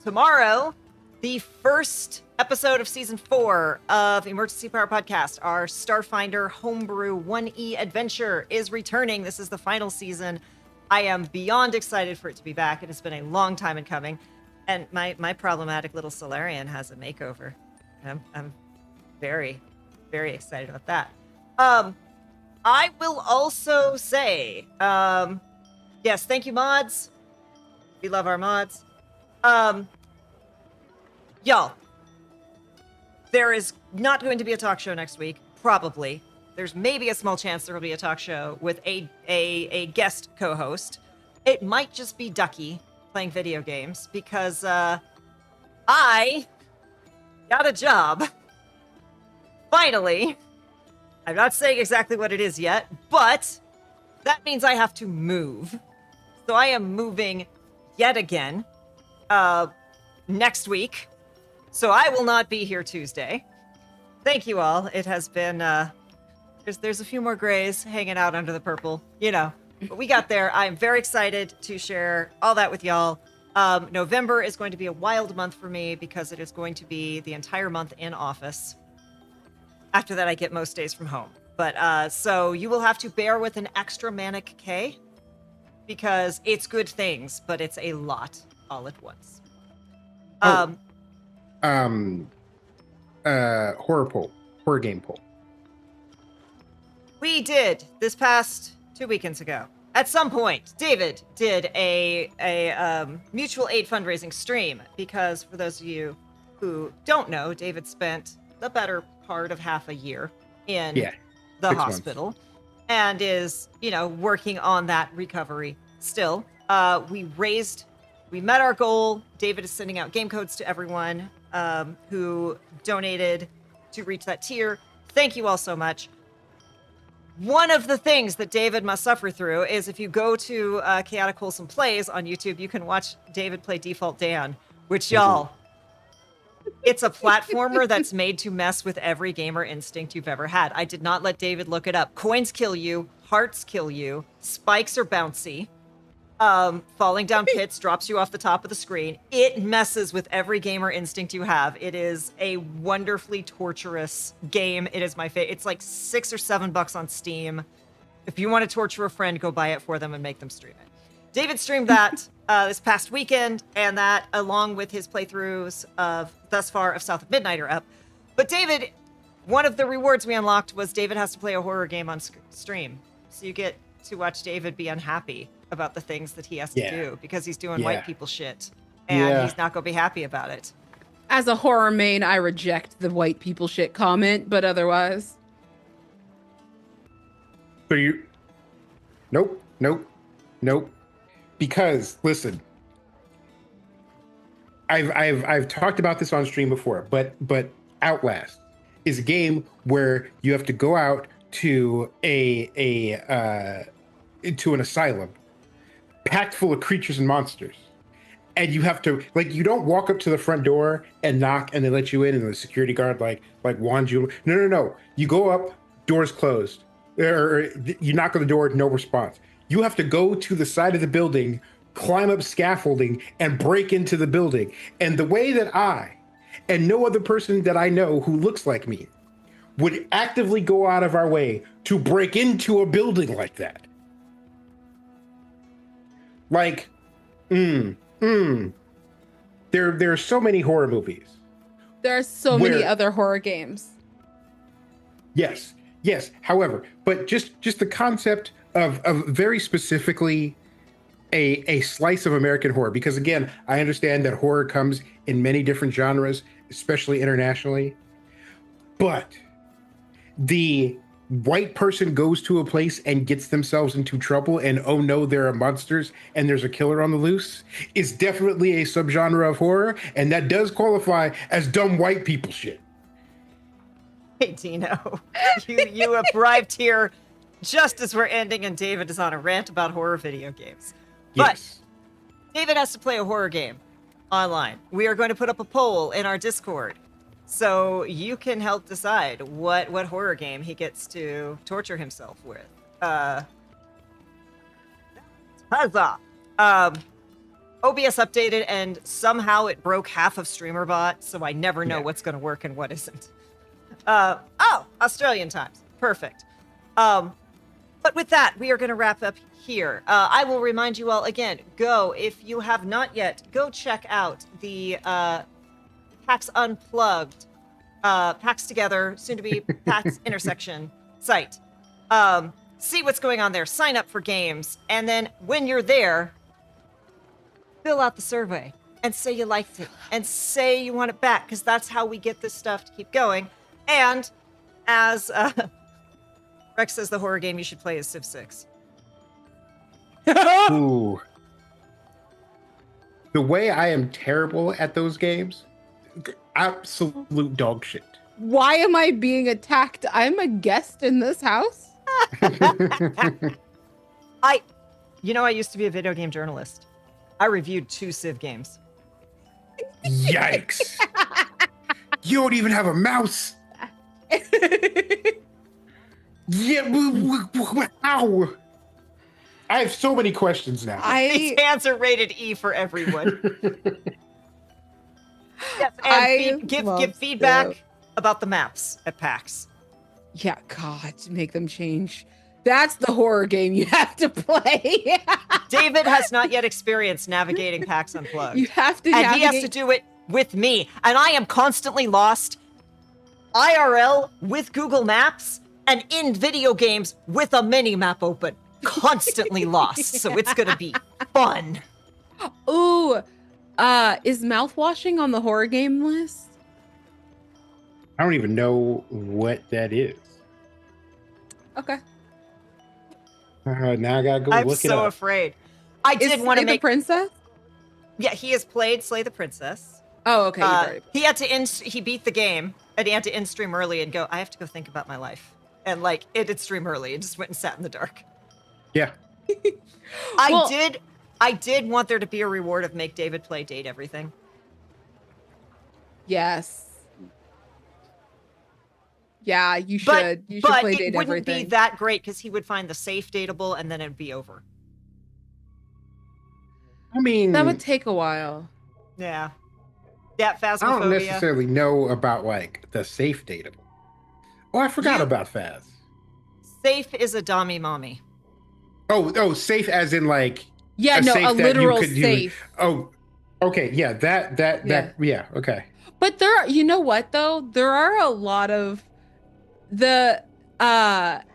Tomorrow, the first episode of season 4 of Emergency Power Podcast, our Starfinder Homebrew 1E adventure, is returning. This is the final season. I am beyond excited for it to be back. It has been a long time in coming. And my problematic little Solarian has a makeover. I'm very, very excited about that. I will also say, yes, thank you, mods. We love our mods. Y'all, there is not going to be a talk show next week, probably. There's maybe a small chance there will be a talk show with a guest co-host. It might just be Ducky playing video games because I got a job. Finally. I'm not saying exactly what it is yet, but that means I have to move. So I am moving yet again next week. So I will not be here Tuesday. Thank you all. It has been, there's a few more grays hanging out under the purple, you know. But we got there. I'm very excited to share all that with y'all. November is going to be a wild month for me because it is going to be the entire month in office. After that, I get most days from home. But so you will have to bear with an extra manic K because it's good things, but it's a lot all at once. Horror game poll. We did this past 2 weekends ago. At some point, David did a mutual aid fundraising stream because for those of you who don't know, David spent the better part of half a year in the 6 hospital and is, working on that recovery still. We met our goal. David is sending out game codes to everyone who donated to reach that tier. Thank you all so much. one of the things that David must suffer through is if you go to Chaotic Wholesome Plays on YouTube, you can watch David play Default Dan, which, y'all, it's a platformer that's made to mess with every gamer instinct you've ever had. I did not let David look it up. Coins kill you, hearts kill you, spikes are bouncy. Falling down pits drops you off the top of the screen. It messes with every gamer instinct you have. It is a wonderfully torturous game. It is my favorite. It's like $6 or $7 on Steam. If you want to torture a friend, go buy it for them and make them stream it. David streamed that this past weekend, and that, along with his playthroughs of thus far of South of Midnight, are up. But David, one of the rewards we unlocked was David has to play a horror game on stream. So you get to watch David be unhappy about the things that he has to do because he's doing white people shit, and he's not going to be happy about it. As a horror main, I reject the white people shit comment, but otherwise. So you, nope. Because listen, I've talked about this on stream before, but Outlast is a game where you have to go out to into an asylum packed full of creatures and monsters, and you have to, like, you don't walk up to the front door and knock and they let you in and the security guard like wands you. No, you go up, doors closed, or you knock on the door, no response. You have to go to the side of the building, climb up scaffolding, and break into the building. And the way that I and no other person that I know who looks like me would actively go out of our way to break into a building like that. Like, there are so many horror movies. There are so many other horror games. Yes. However, but just the concept of very specifically a slice of American horror, because again, I understand that horror comes in many different genres, especially internationally, but the white person goes to a place and gets themselves into trouble, and oh no, there are monsters and there's a killer on the loose, is definitely a subgenre of horror, and that does qualify as dumb white people shit. Hey, Dino, you arrived here just as we're ending, and David is on a rant about horror video games. Yes. But David has to play a horror game online. We are going to put up a poll in our Discord, so you can help decide what horror game he gets to torture himself with. Huzzah! OBS updated, and somehow it broke half of StreamerBot, so I never know what's going to work and what isn't. Australian times. Perfect. But with that, we are going to wrap up here. I will remind you all again, if you have not yet, go check out the PAX Unplugged, PAX Together, soon to be PAX Intersection site. See what's going on there. Sign up for games. And then when you're there, fill out the survey and say you liked it and say you want it back, because that's how we get this stuff to keep going. And as Rex says, the horror game you should play is Civ 6. Ooh. The way I am terrible at those games, absolute dog shit. Why am I being attacked? I'm a guest in this house. I used to be a video game journalist. I reviewed 2 Civ games. Yikes. You don't even have a mouse. Ow. I have so many questions now. These hands are rated E for everyone. Yes, and give feedback about the maps at PAX. Yeah, God, make them change. That's the horror game you have to play. David has not yet experienced navigating PAX Unplugged. You have to he has to do it with me. And I am constantly lost IRL with Google Maps and in video games with a mini map open. Constantly lost. So it's going to be fun. Ooh, is mouthwashing on the horror game list? I don't even know what that is. Okay. Now I gotta go I'm look it up. so afraid. I did want to make the princess. Yeah, he has played Slay the Princess. Oh, okay. He had to he beat the game, and he had to end stream early and go, I have to go think about my life. and like it did stream early and just went and sat in the dark. Yeah. Well- I did want there to be a reward of make David play date everything. Yes. Yeah, you But should. You should play it date wouldn't everything. be that great because he would find the safe dateable and then it'd be over. I mean, That would take a while. Yeah. That I don't phasmophobia. necessarily know about like the safe dateable. Oh, I forgot about Phas. Safe is a dummy mommy. Oh, safe as in like Yeah, no, safe a that you literal could use. safe. Oh, okay, yeah, that okay. But there are, you know what though? There are a lot of the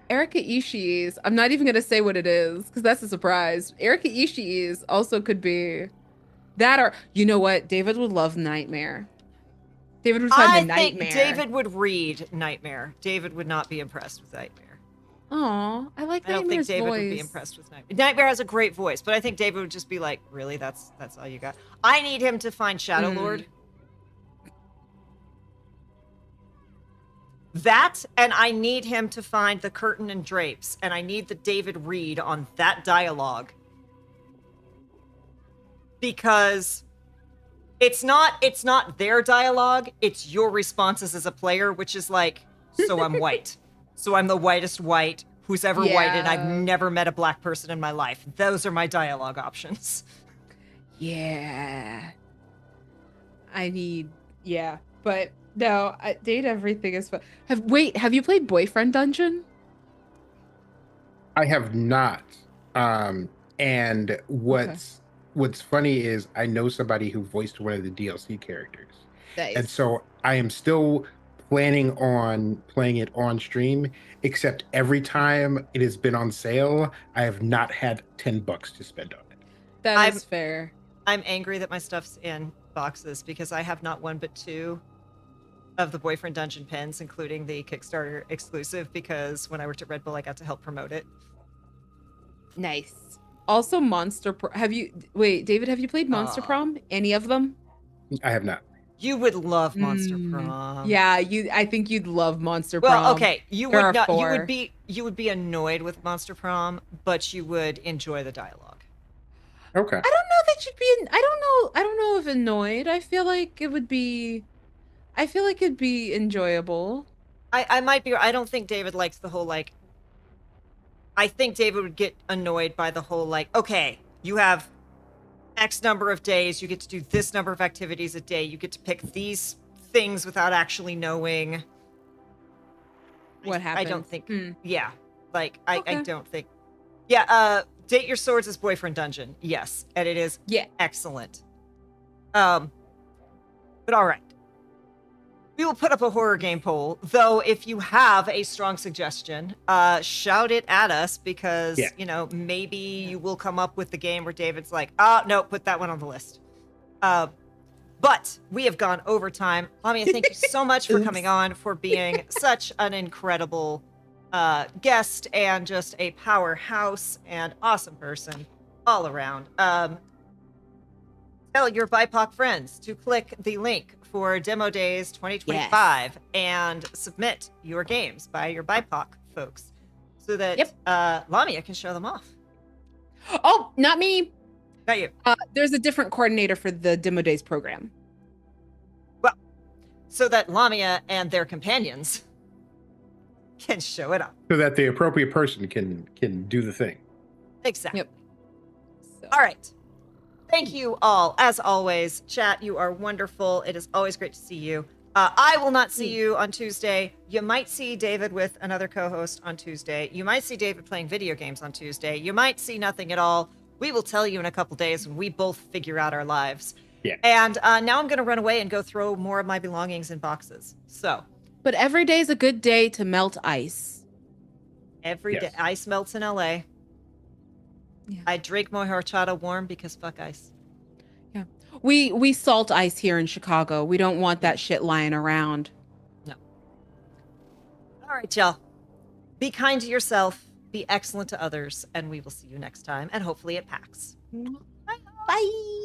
Erika Ishii's. I'm not even gonna say what it is because that's a surprise. Erika Ishii's also could be that, or you know what? David would love Nightmare. David would find the Nightmare. think David would read Nightmare. David would not be impressed with Nightmare. Oh, I like I don't think Nightmare's David voice. would be impressed with Nightmare. Nightmare has a great voice, but I think David would just be like, "Really? That's all you got?" I need him to find Shadow Lord. That, and I need him to find the curtain and drapes, and I need the David read on that dialogue. Because it's not their dialogue, it's your responses as a player, which is like, so I'm white. So I'm the whitest white who's ever white, and I've Yeah. never met a black person in my life. Those are my dialogue options. Yeah. But no, date everything is fun. Have you played Boyfriend Dungeon? I have not. And what's funny is I know somebody who voiced one of the DLC characters. Nice. And so I am still planning on playing it on stream, except every time it has been on sale, I have not had $10 to spend on it. That is fair. I'm angry that my stuff's in boxes because I have not one but two of the Boyfriend Dungeon pins, including the Kickstarter exclusive, because when I worked at Red Bull, I got to help promote it. Nice. Also, David, have you played Monster Prom? Any of them? I have not. You would love Monster Prom. Yeah, I think you'd love Monster Prom. Well, okay, you There would are not. 4. You would be annoyed with Monster Prom, but you would enjoy the dialogue. Okay. I don't know that you'd be. I don't know if annoyed. I feel like it'd be enjoyable. I might be. I don't think David likes the whole like. I think David would get annoyed by the whole like. Okay, you have X number of days. You get to do this number of activities a day. You get to pick these things without actually knowing What happened? I don't think. Mm. Yeah, like I Okay. don't think. Yeah. Date Your Swords is Boyfriend Dungeon. Yes, and it is excellent. But all right. We will put up a horror game poll, though. If you have a strong suggestion, shout it at us because maybe you will come up with the game where David's like, "Oh no, put that one on the list." But we have gone over time. Lamia, thank you so much for coming on, for being such an incredible guest and just a powerhouse and awesome person all around. Tell your BIPOC friends to click the link for Demo Days 2025 and submit your games by your BIPOC folks so that Lamia can show them off. Oh, not me. Not you. There's a different coordinator for the Demo Days program. Well, so that Lamia and their companions can show it off. So that the appropriate person can do the thing. Exactly. Yep. So. All right. Thank you all. As always, chat, you are wonderful. It is always great to see you. I will not see you on Tuesday. You might see David with another co-host on Tuesday. You might see David playing video games on Tuesday. You might see nothing at all. We will tell you in a couple days when we both figure out our lives. Yeah. And now I'm going to run away and go throw more of my belongings in boxes. So. But every day is a good day to melt ice. Every day. Ice melts in LA. Yeah. I drink my horchata warm because fuck ice. Yeah. We salt ice here in Chicago. We don't want that shit lying around. No. All right, y'all. Be kind to yourself. Be excellent to others. And we will see you next time. And hopefully at PAX. Bye.